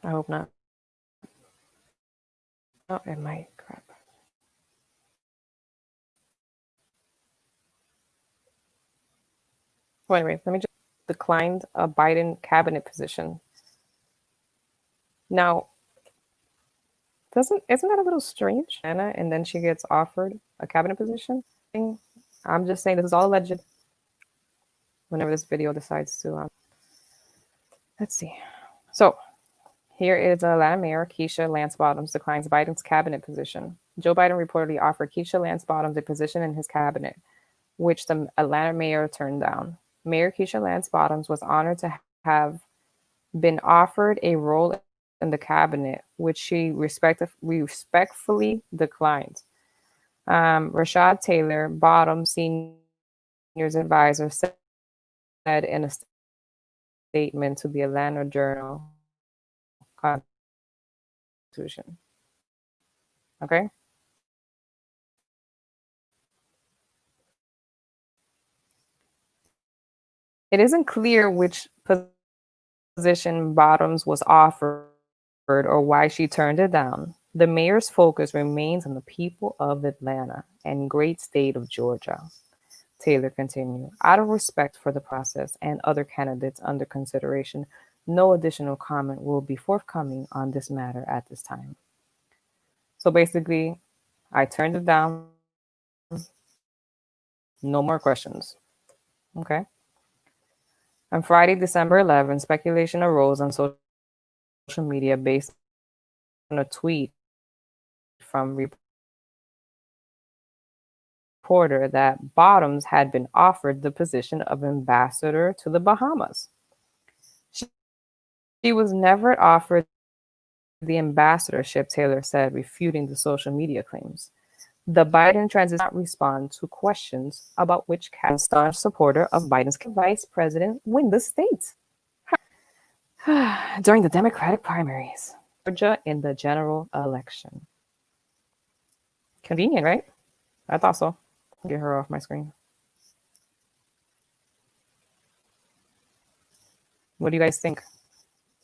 I hope not. Oh, it might. Crap. Well, anyway, let me just declined a Biden cabinet position. Now, isn't that a little strange, Anna? And then she gets offered a cabinet position. I'm just saying this is all alleged. Whenever this video decides to, let's see. So here is Atlanta Mayor Keisha Lance Bottoms declines Biden's cabinet position. Joe Biden reportedly offered Keisha Lance Bottoms a position in his cabinet, which the Atlanta mayor turned down. Mayor Keisha Lance Bottoms was honored to have been offered a role in the cabinet, which she respectfully declined. Rashad Taylor, Bottoms Senior's advisor, said in a statement to the Atlanta Journal-Constitution. Okay. It isn't clear which position Bottoms was offered or why she turned it down. The mayor's focus remains on the people of Atlanta and great state of Georgia. Taylor continued, out of respect for the process and other candidates under consideration, no additional comment will be forthcoming on this matter at this time. So basically, I turned it down. No more questions. Okay. On Friday, December 11, speculation arose on social media based on a tweet from reporter that Bottoms had been offered the position of ambassador to the Bahamas. She was never offered the ambassadorship, Taylor said, refuting the social media claims. The Biden transition did not respond to questions about which staunch supporter of Biden's vice president win the state during the Democratic primaries, Georgia in the general election. Convenient, right? I thought so. Get her off my screen. What do you guys think?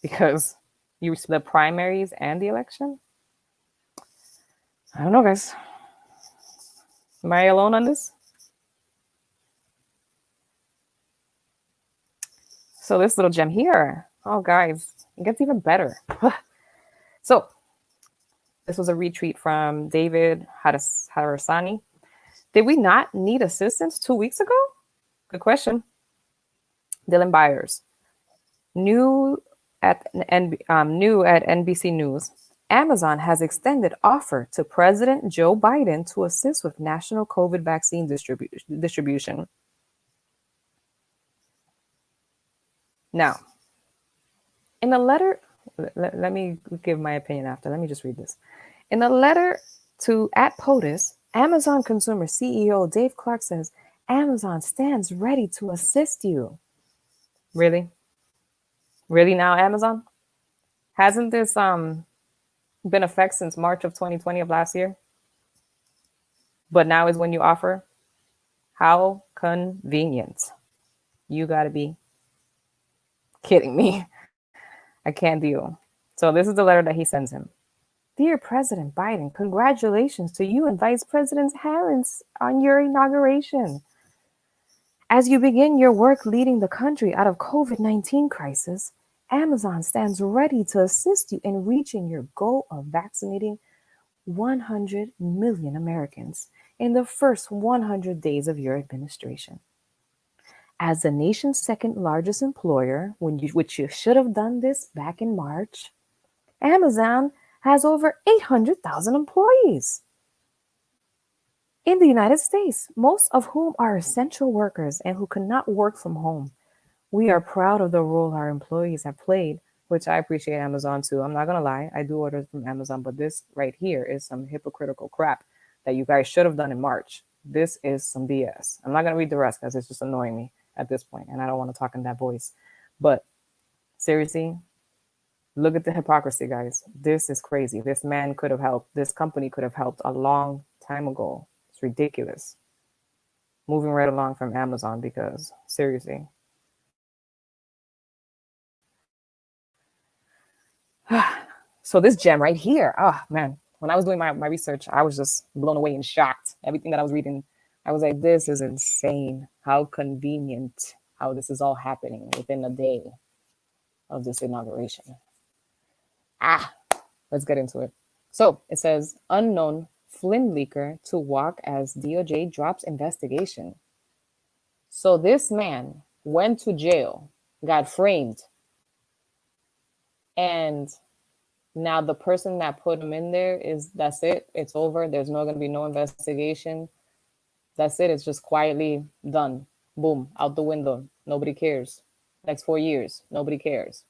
Because you the primaries and the election? I don't know, guys. Am I alone on this? So this little gem here. Oh, guys, it gets even better. So this was a retweet from David Harasani. Did we not need assistance 2 weeks ago? Good question. Dylan Byers. New at NBC News, Amazon has extended offer to President Joe Biden to assist with national COVID vaccine distribution. Now, in a letter, let me give my opinion after. Let me just read this. In a letter to @POTUS, Amazon Consumer CEO Dave Clark says, Amazon stands ready to assist you. Really? Really now, Amazon? Hasn't this been effect since March of 2020 of last year? But now is when you offer? How convenient. You gotta be kidding me. I can't deal. So this is the letter that he sends him. Dear President Biden, congratulations to you and Vice President Harris on your inauguration. As you begin your work leading the country out of COVID-19 crisis, Amazon stands ready to assist you in reaching your goal of vaccinating 100 million Americans in the first 100 days of your administration. As the nation's second largest employer, which you should have done this back in March, Amazon has over 800,000 employees in the United States, most of whom are essential workers and who cannot work from home. We are proud of the role our employees have played, which I appreciate Amazon too. I'm not going to lie. I do order from Amazon, but this right here is some hypocritical crap that you guys should have done in March. This is some BS. I'm not going to read the rest because it's just annoying me at this point, and I don't want to talk in that voice. But seriously, look at the hypocrisy, guys. This is crazy. This man could have helped. This company could have helped a long time ago. It's ridiculous. Moving right along from Amazon because seriously. So this gem right here, oh man, when I was doing my research, I was just blown away and shocked. Everything that I was reading, I was like, this is insane. How convenient how this is all happening within a day of this inauguration. Let's get into it. So it says, unknown Flynn leaker to walk as DOJ drops investigation. So this man went to jail, got framed, and now the person that put him in there that's it. It's over. There's not going to be no investigation. That's it. It's just quietly done. Boom, out the window. Nobody cares. Next 4 years, nobody cares.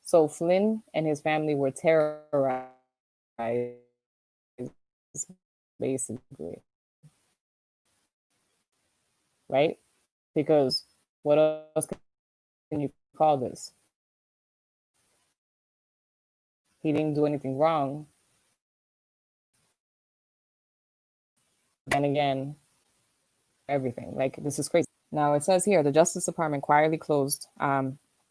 So Flynn and his family were terrorized, basically. Right? Because what else can you call this? He didn't do anything wrong. And again, everything. Like, this is crazy. Now, it says here, the Justice Department quietly closed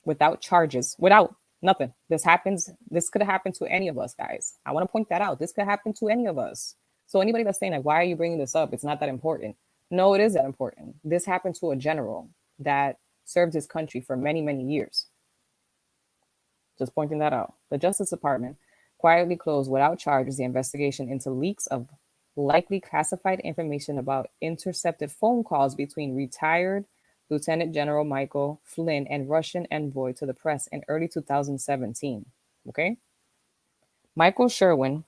without charges, without nothing. This could have happened to any of us, guys. I want to point that out. This could happen to any of us. So anybody that's saying, like, why are you bringing this up? It's not that important. No, it is that important. This happened to a general that served his country for many, many years. Just pointing that out. The Justice Department quietly closed without charges the investigation into leaks of likely classified information about intercepted phone calls between retired Lieutenant General Michael Flynn and Russian envoy to the press in early 2017. Okay? Michael Sherwin,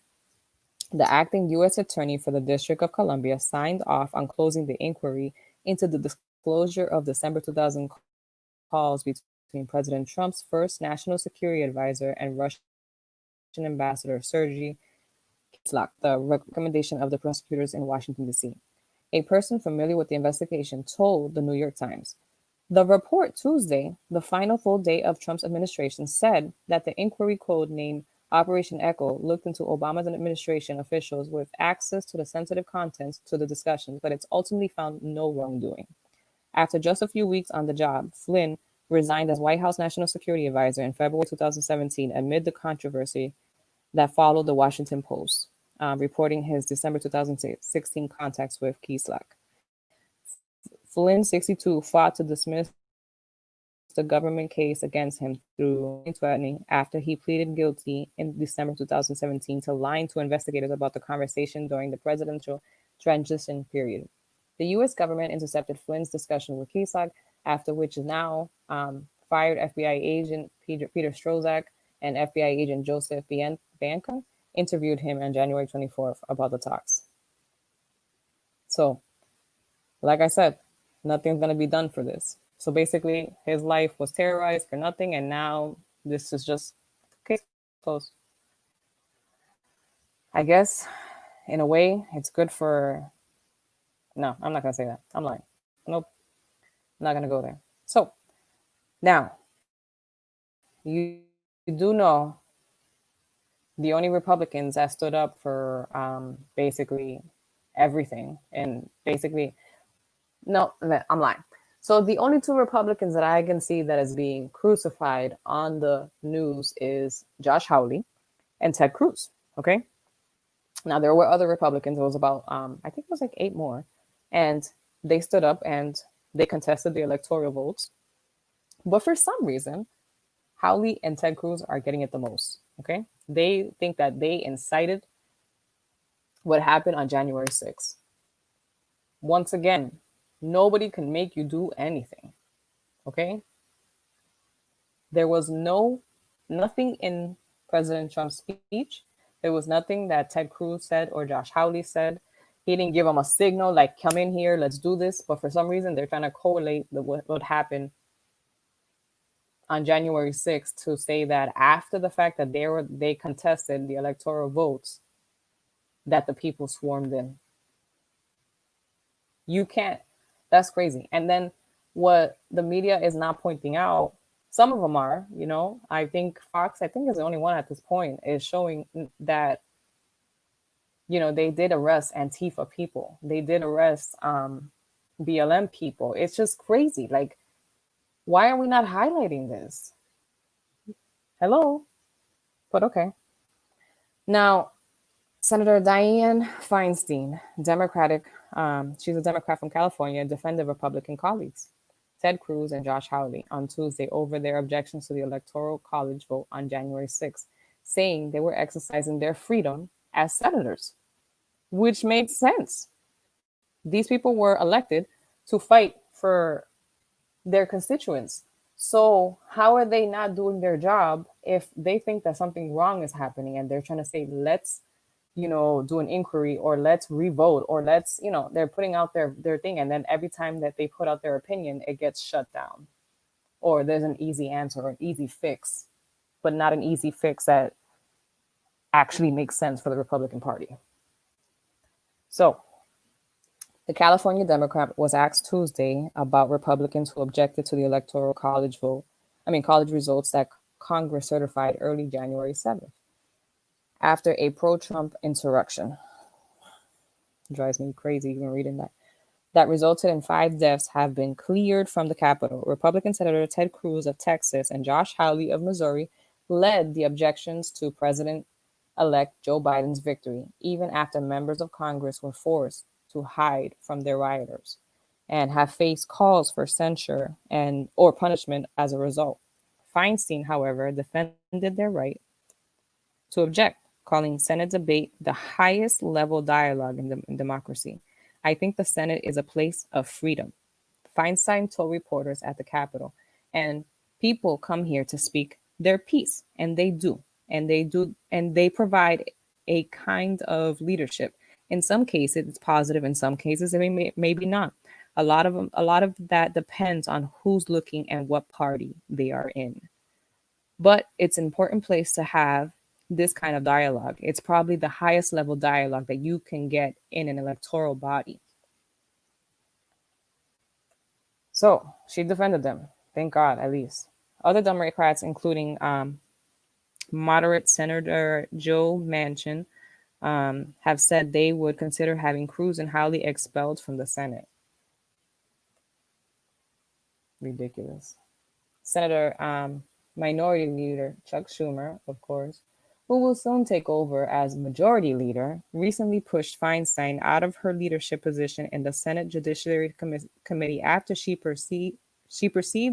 the acting U.S. Attorney for the District of Columbia, signed off on closing the inquiry into the disclosure of December 2000 calls between President Trump's first national security advisor and Russian ambassador Sergei Kislyak, the recommendation of the prosecutors in Washington, D.C. A person familiar with the investigation told the New York Times. The report Tuesday, the final full day of Trump's administration, said that the inquiry code named Operation Echo looked into Obama's administration officials with access to the sensitive contents to the discussions, but it's ultimately found no wrongdoing. After just a few weeks on the job, Flynn resigned as White House National Security Advisor in February 2017 amid the controversy that followed the Washington Post, reporting his December 2016 contacts with Kislyak. Flynn, 62, fought to dismiss the government case against him through threatening after he pleaded guilty in December 2017 to lying to investigators about the conversation during the presidential transition period. The U.S. government intercepted Flynn's discussion with Kislyak, after which now fired FBI agent Peter Strozak and FBI agent Joseph Bianca interviewed him on January 24th about the talks. So, like I said, nothing's going to be done for this. So basically, his life was terrorized for nothing, and now this is just case closed. I guess, in a way, it's good for... No, I'm not going to say that. I'm lying. Nope. I'm not going to go there. So, now, you do know the only Republicans that stood up for basically everything, and basically, no, I'm lying. So the only two Republicans that I can see that is being crucified on the news is Josh Hawley and Ted Cruz. Okay. Now there were other Republicans. It was about I think it was like 8 more, and they stood up and they contested the electoral votes. But for some reason, Howley and Ted Cruz are getting it the most. Okay, they think that they incited what happened on January 6th. Once again, nobody can make you do anything. Okay, there was nothing in President Trump's speech. There was nothing that Ted Cruz said or Josh Hawley said. He didn't give them a signal like, come in here, let's do this. But for some reason, they're trying to correlate what happened on January 6th to say that after the fact that they contested the electoral votes, that the people swarmed in. You can't. That's crazy. And then what the media is not pointing out, some of them are, I think Fox, I think is the only one at this point, is showing that, they did arrest Antifa people. They did arrest BLM people. It's just crazy. Like, why are we not highlighting this? Hello? But okay. Now, Senator Dianne Feinstein, she's a Democrat from California, defended Republican colleagues, Ted Cruz and Josh Hawley, on Tuesday over their objections to the Electoral College vote on January 6th, saying they were exercising their freedom as senators, which makes sense. These people were elected to fight for their constituents. So how are they not doing their job if they think that something wrong is happening and they're trying to say, let's, do an inquiry, or let's revote, or let's, they're putting out their thing. And then every time that they put out their opinion, it gets shut down, or there's an easy answer or an easy fix, but not an easy fix that actually makes sense for the Republican Party. So the California Democrat was asked Tuesday about Republicans who objected to the Electoral College college results that Congress certified early January 7th. After a pro-Trump insurrection. It drives me crazy even reading that resulted in 5 deaths have been cleared from the Capitol. Republican Senator Ted Cruz of Texas and Josh Hawley of Missouri led the objections to President-elect Joe Biden's victory, even after members of Congress were forced to hide from their rioters and have faced calls for censure or punishment as a result. Feinstein, however, defended their right to object, calling Senate debate the highest level dialogue in democracy. I think the Senate is a place of freedom, Feinstein told reporters at the Capitol. And people come here to speak their piece, and they do. And they provide a kind of leadership. In some cases, it's positive. In some cases, it maybe not. A lot of that depends on who's looking and what party they are in. But it's an important place to have this kind of dialogue. It's probably the highest level dialogue that you can get in an electoral body. So she defended them. Thank God, at least. Other Democrats, including moderate Senator Joe Manchin, have said they would consider having Cruz and Hawley expelled from the Senate. Ridiculous. Senator Minority Leader Chuck Schumer, of course, who will soon take over as Majority Leader, recently pushed Feinstein out of her leadership position in the Senate Judiciary Committee after she perceived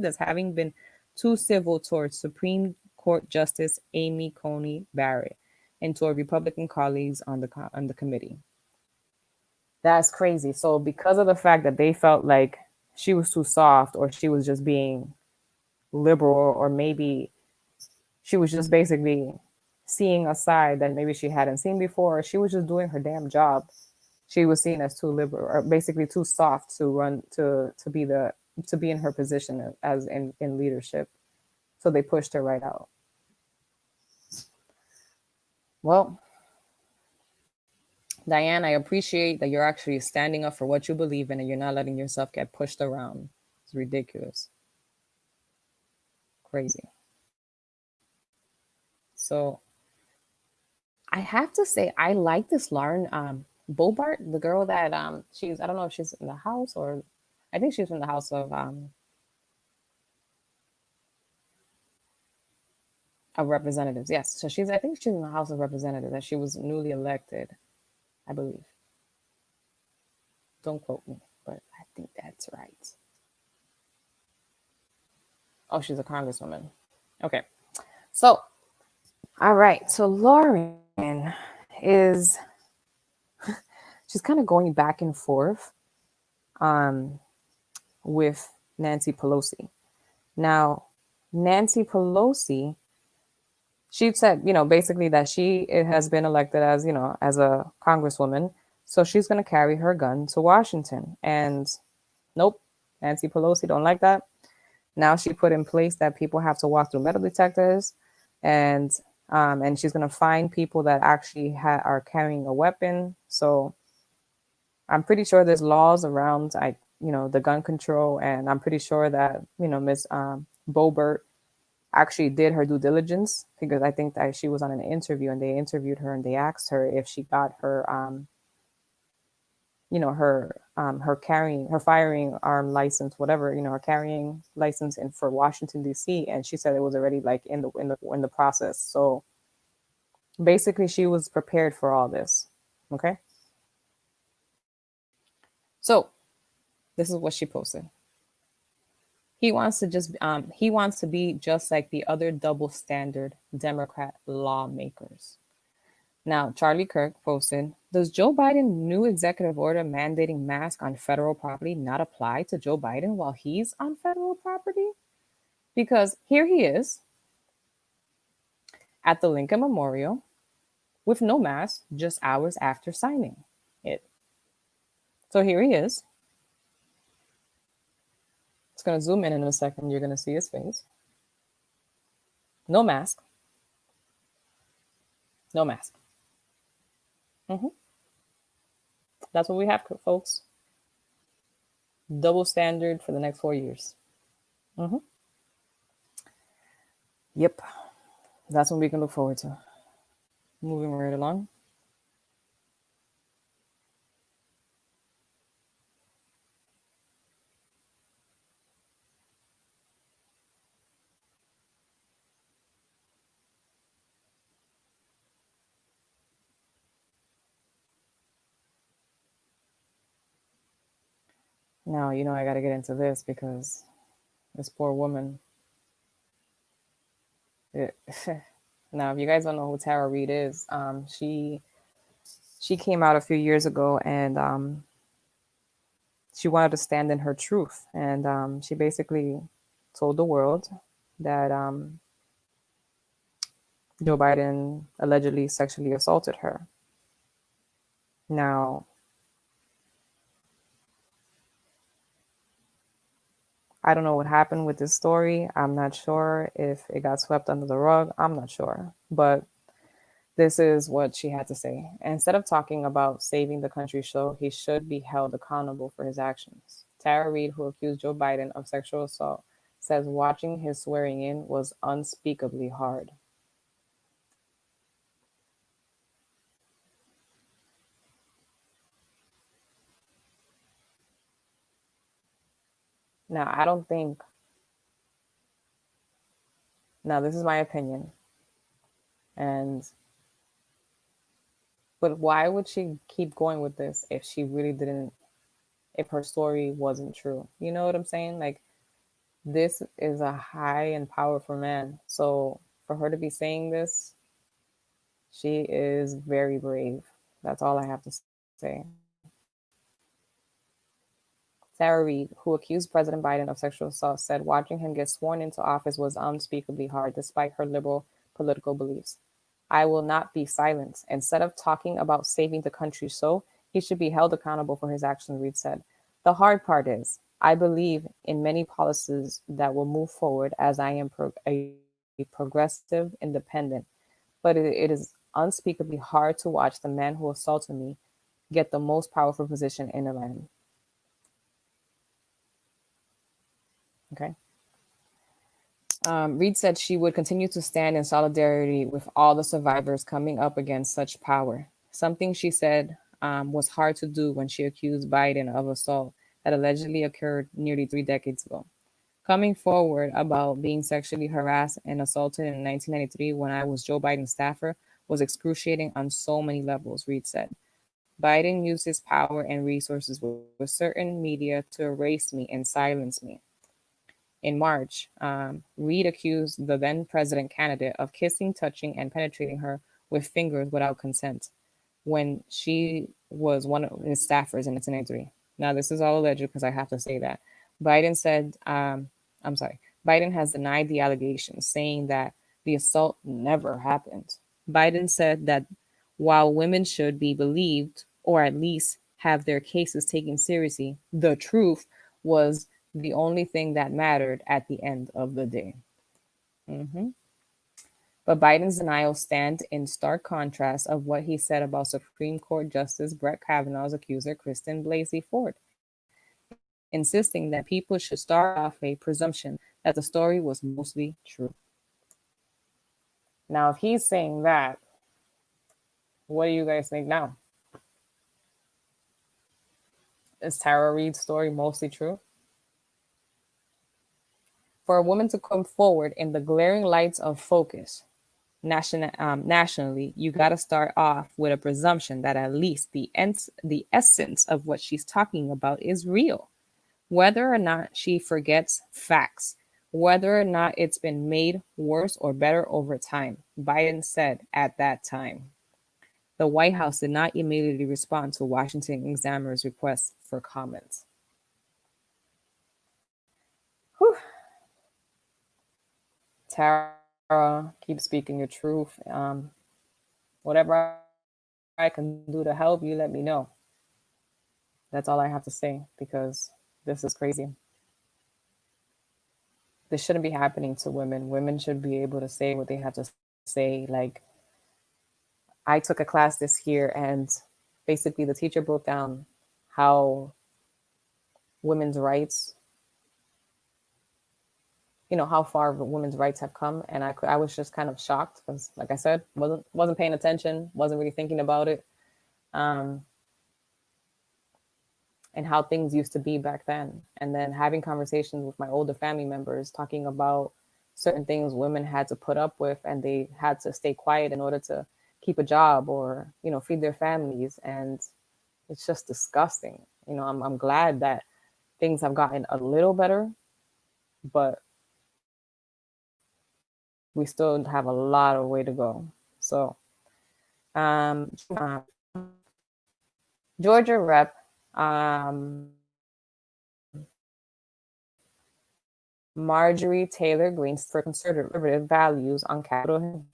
as having been too civil towards Supreme Court Justice Amy Coney Barrett and toward Republican colleagues on the committee. That's crazy. So because of the fact that they felt like she was too soft, or she was just being liberal, or maybe she was just basically seeing a side that maybe she hadn't seen before, or she was just doing her damn job, she was seen as too liberal, or basically too soft to be in her position as in leadership. So they pushed her right out. Well, Diane, I appreciate that you're actually standing up for what you believe in and you're not letting yourself get pushed around. It's ridiculous. Crazy. So I have to say I like this Lauren Bobart, the girl that she's, I don't know if she's in the House, or I think she's in the House of Representatives. Yes. So she's, I think she's in the House of Representatives, and she was newly elected, I believe. Don't quote me, but I think that's right. Oh, she's a congresswoman. Okay. So, all right. So Lauren is, she's kind of going back and forth with Nancy Pelosi. Now, Nancy Pelosi, she said, basically that she has been elected as, as a congresswoman. So she's going to carry her gun to Washington. And nope, Nancy Pelosi don't like that. Now she put in place that people have to walk through metal detectors, and she's going to find people that actually are carrying a weapon. So I'm pretty sure there's laws around, the gun control, and I'm pretty sure that, Miss Bobert actually did her due diligence, because I think that she was on an interview and they interviewed her and they asked her if she got her, her firing arm license, whatever, her carrying license for Washington D.C. And she said it was already like in the process. So basically, she was prepared for all this. Okay. So this is what she posted. He wants to be just like the other double standard Democrat lawmakers. Now, Charlie Kirk posted, does Joe Biden's new executive order mandating masks on federal property not apply to Joe Biden while he's on federal property? Because here he is at the Lincoln Memorial with no mask just hours after signing it. So here he is. It's going to zoom in a second. You're going to see his face. No mask. No mask. That's what we have, folks. Double standard for the next 4 years. Yep. That's what we can look forward to. Moving right along. Now, I got to get into this because this poor woman. Now, if you guys don't know who Tara Reid is, she came out a few years ago, and she wanted to stand in her truth. And she basically told the world that Joe Biden allegedly sexually assaulted her. Now, I don't know what happened with this story. I'm not sure if it got swept under the rug. I'm not sure. But this is what she had to say. Instead of talking about saving the country show, he should be held accountable for his actions. Tara Reid, who accused Joe Biden of sexual assault, says watching his swearing in was unspeakably hard. Now, I don't think, now this is my opinion, but why would she keep going with this if she really didn't, if her story wasn't true? You know what I'm saying? Like, this is a high and powerful man. So for her to be saying this, she is very brave. That's all I have to say. Sarah Reid, who accused President Biden of sexual assault, said watching him get sworn into office was unspeakably hard, despite her liberal political beliefs. I will not be silenced. Instead of talking about saving the country so, he should be held accountable for his actions, Reid said. The hard part is, I believe in many policies that will move forward as I am a progressive independent, but it is unspeakably hard to watch the man who assaulted me get the most powerful position in the land. Okay. Reed said she would continue to stand in solidarity with all the survivors coming up against such power, something she said was hard to do when she accused Biden of assault that allegedly occurred nearly 3 decades ago. Coming forward about being sexually harassed and assaulted in 1993 when I was Joe Biden's staffer was excruciating on so many levels, Reed said. Biden used his power and resources with certain media to erase me and silence me. In March, Reed accused the then president candidate of kissing, touching, and penetrating her with fingers without consent when she was one of his staffers in 1993. Now, this is all alleged because I have to say that. Biden said, I'm sorry, Biden has denied the allegations, saying that the assault never happened. Biden said that while women should be believed or at least have their cases taken seriously, the truth was the only thing that mattered at the end of the day. Mhm. But Biden's denial stands in stark contrast of what he said about Supreme Court Justice Brett Kavanaugh's accuser, Kristen Blasey Ford, insisting that people should start off a presumption that the story was mostly true. Now, if he's saying that, what do you guys think now? Is Tara Reid's story mostly true? For a woman to come forward in the glaring lights of focus nationally, you got to start off with a presumption that at least the essence of what she's talking about is real. Whether or not she forgets facts, whether or not it's been made worse or better over time, Biden said at that time. The White House did not immediately respond to Washington Examiner's request for comments. Whew. Tara, keep speaking your truth. Whatever I can do to help you, let me know. That's all I have to say because this is crazy. This shouldn't be happening to women. Women should be able to say what they have to say. Like, I took a class this year and basically the teacher broke down how women's rights, how far women's rights have come. And I was just kind of shocked because, like I said, wasn't paying attention, wasn't really thinking about it. And how things used to be back then. And then having conversations with my older family members talking about certain things women had to put up with and they had to stay quiet in order to keep a job or, feed their families. And it's just disgusting. I'm glad that things have gotten a little better, but we still have a lot of way to go. So, Georgia Rep, Marjorie Taylor Greene for conservative values on Capitol Hill.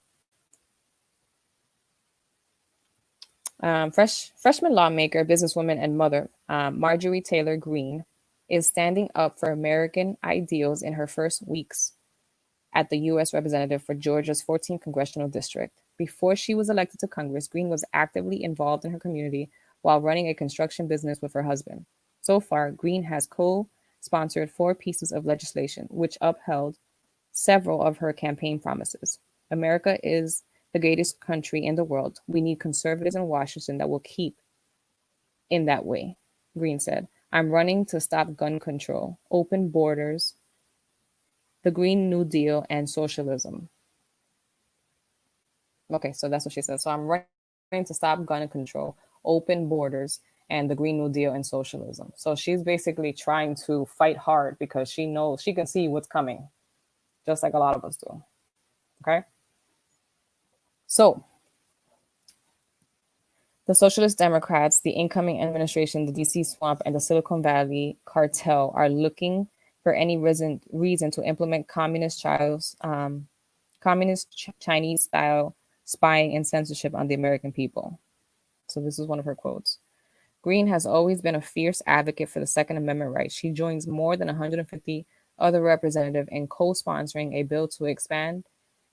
Freshman lawmaker, businesswoman, and mother, Marjorie Taylor Greene, is standing up for American ideals in her first weeks at the U.S. representative for Georgia's 14th congressional district. Before she was elected to Congress, Greene was actively involved in her community while running a construction business with her husband. So far, Greene has co-sponsored 4 pieces of legislation, which upheld several of her campaign promises. America is the greatest country in the world. We need conservatives in Washington that will keep in that way, Greene said. I'm running to stop gun control, open borders, the Green New Deal, and socialism. Okay, so that's what she said. So I'm running to stop gun control, open borders, and the Green New Deal and socialism. So she's basically trying to fight hard because she knows she can see what's coming, just like a lot of us do. Okay? So the Socialist Democrats, the incoming administration, the DC swamp, and the Silicon Valley cartel are looking for any reason to implement communist Chinese-style spying and censorship on the American people. So this is one of her quotes. Greene has always been a fierce advocate for the Second Amendment rights. She joins more than 150 other representatives in co-sponsoring a bill to expand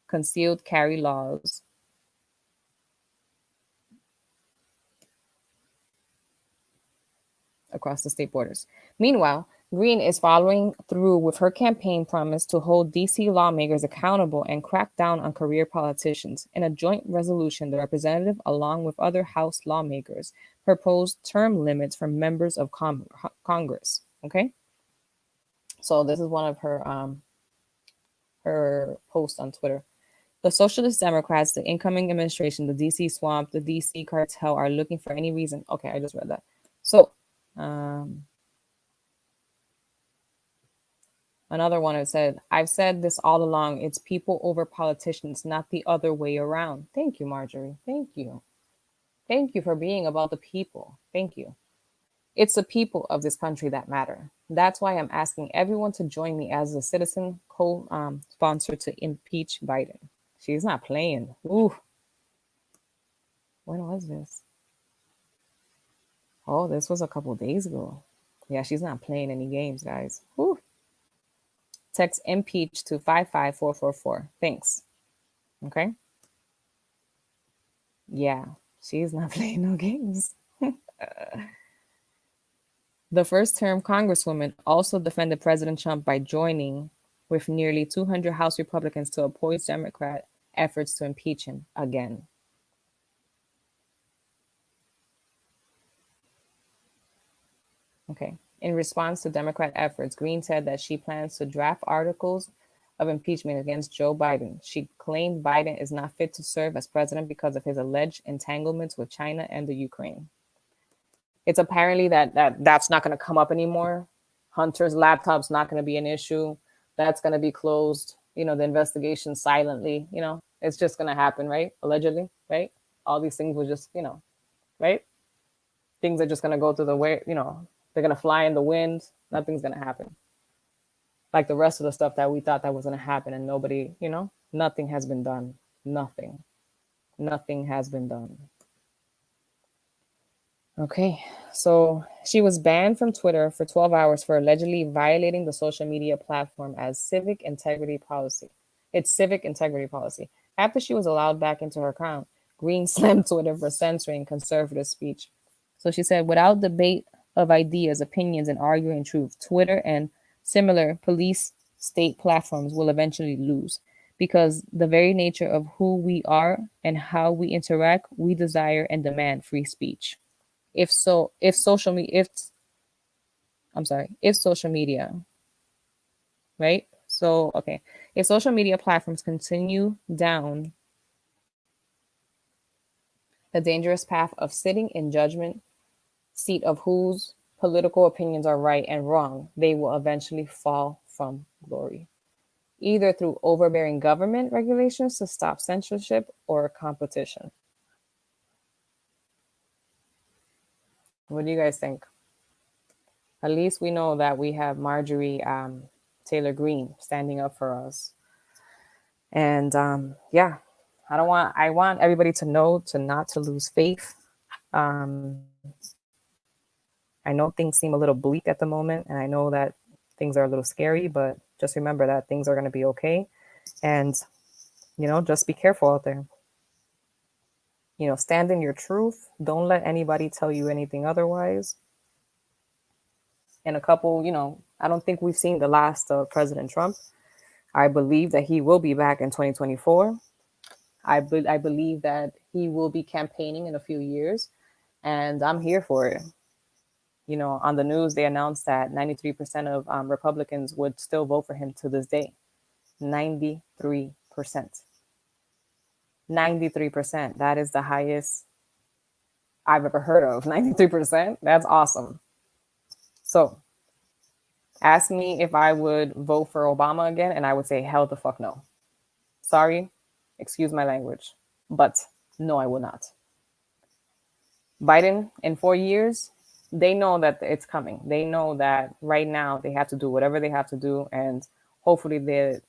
concealed carry laws across the state borders. Meanwhile, Green is following through with her campaign promise to hold DC lawmakers accountable and crack down on career politicians. In a joint resolution, the representative, along with other House lawmakers, proposed term limits for members of Congress. Okay, so this is one of her posts on Twitter. The Socialist Democrats, the incoming administration, the DC swamp, the DC cartel are looking for any reason. Okay, I just read that. So, another one, it said, I've said this all along. It's people over politicians, not the other way around. Thank you, Marjorie. Thank you. Thank you for being about the people. Thank you. It's the people of this country that matter. That's why I'm asking everyone to join me as a citizen co-sponsor to impeach Biden. She's not playing. Ooh. When was this? Oh, this was a couple days ago. Yeah, she's not playing any games, guys. Ooh. Text impeach to 55444. Thanks. Okay. Yeah, she's not playing no games. The first term Congresswoman also defended President Trump by joining with nearly 200 House Republicans to oppose Democrat efforts to impeach him again. Okay. In response to Democrat efforts, Green said that she plans to draft articles of impeachment against Joe Biden. She claimed Biden is not fit to serve as president because of his alleged entanglements with China and the Ukraine. It's apparently that's not going to come up anymore. Hunter's laptop's not going to be an issue. That's going to be closed. You know, the investigation silently, you know, it's just going to happen, right? Allegedly, right? All these things will just, you know, right? Things are just going to go through the way, you know, they're going to fly in the wind. Nothing's going to happen. Like the rest of the stuff that we thought that was going to happen and nobody, you know, nothing has been done. Nothing. Nothing has been done. Okay, so she was banned from Twitter for 12 hours for allegedly violating the social media platform as civic integrity policy. It's civic integrity policy. After she was allowed back into her account, Green slammed Twitter for censoring conservative speech. So she said, without debate of ideas, opinions, and arguing truth, Twitter and similar police state platforms will eventually lose because the very nature of who we are and how we interact, we desire and demand free speech. If social media, right? So, okay. If social media platforms continue down the dangerous path of sitting in judgment seat of whose political opinions are right and wrong, they will eventually fall from glory, either through overbearing government regulations to stop censorship or competition. What do you guys think? At least we know that we have Marjorie Taylor Greene standing up for us. And yeah, I want everybody to know not to lose faith. I know things seem a little bleak at the moment, and I know that things are a little scary, but just remember that things are going to be okay. And, you know, just be careful out there. You know, stand in your truth. Don't let anybody tell you anything otherwise. In a couple, you know, I don't think we've seen the last of President Trump. I believe that he will be back in 2024. I believe that he will be campaigning in a few years, and I'm here for it. You know, on the news, they announced that 93% of Republicans would still vote for him to this day. 93%. 93%. That is the highest I've ever heard of. 93%. That's awesome. So, ask me if I would vote for Obama again, and I would say, hell the fuck no. Sorry, excuse my language, but no, I will not. Biden, in 4 years, they know that it's coming. They know that right now they have to do whatever they have to do, and hopefully the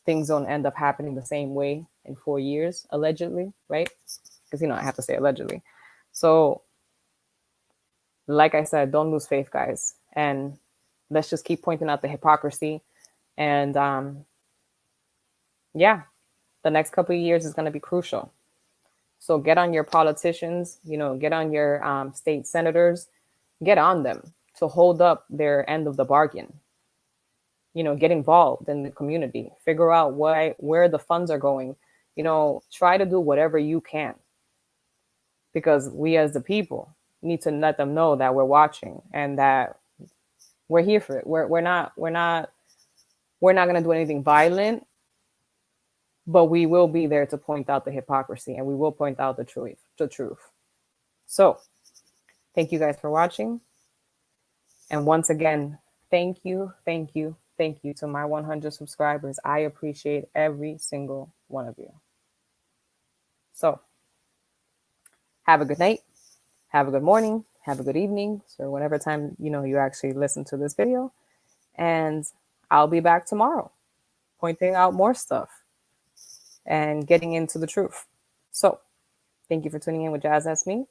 things don't end up happening the same way in 4 years, allegedly, right? Because, you know, I have to say allegedly. So, like I said, don't lose faith, guys. And let's just keep pointing out the hypocrisy. And yeah, the next couple of years is going to be crucial. So get on your politicians, you know, get on your state senators, get on them. to hold up their end of the bargain. Get involved in the community, figure out where the funds are going, try to do whatever you can, because we as the people need to let them know that we're watching and that we're here for it. We're not going to do anything violent, but we will be there to point out the hypocrisy, and we will point out the truth. So thank you guys for watching. And once again, thank you to my 100 subscribers. I appreciate every single one of you. So have a good night, have a good morning, have a good evening, or whatever time you actually listen to this video. And I'll be back tomorrow pointing out more stuff and getting into the truth. So thank you for tuning in with Jazz That's Me.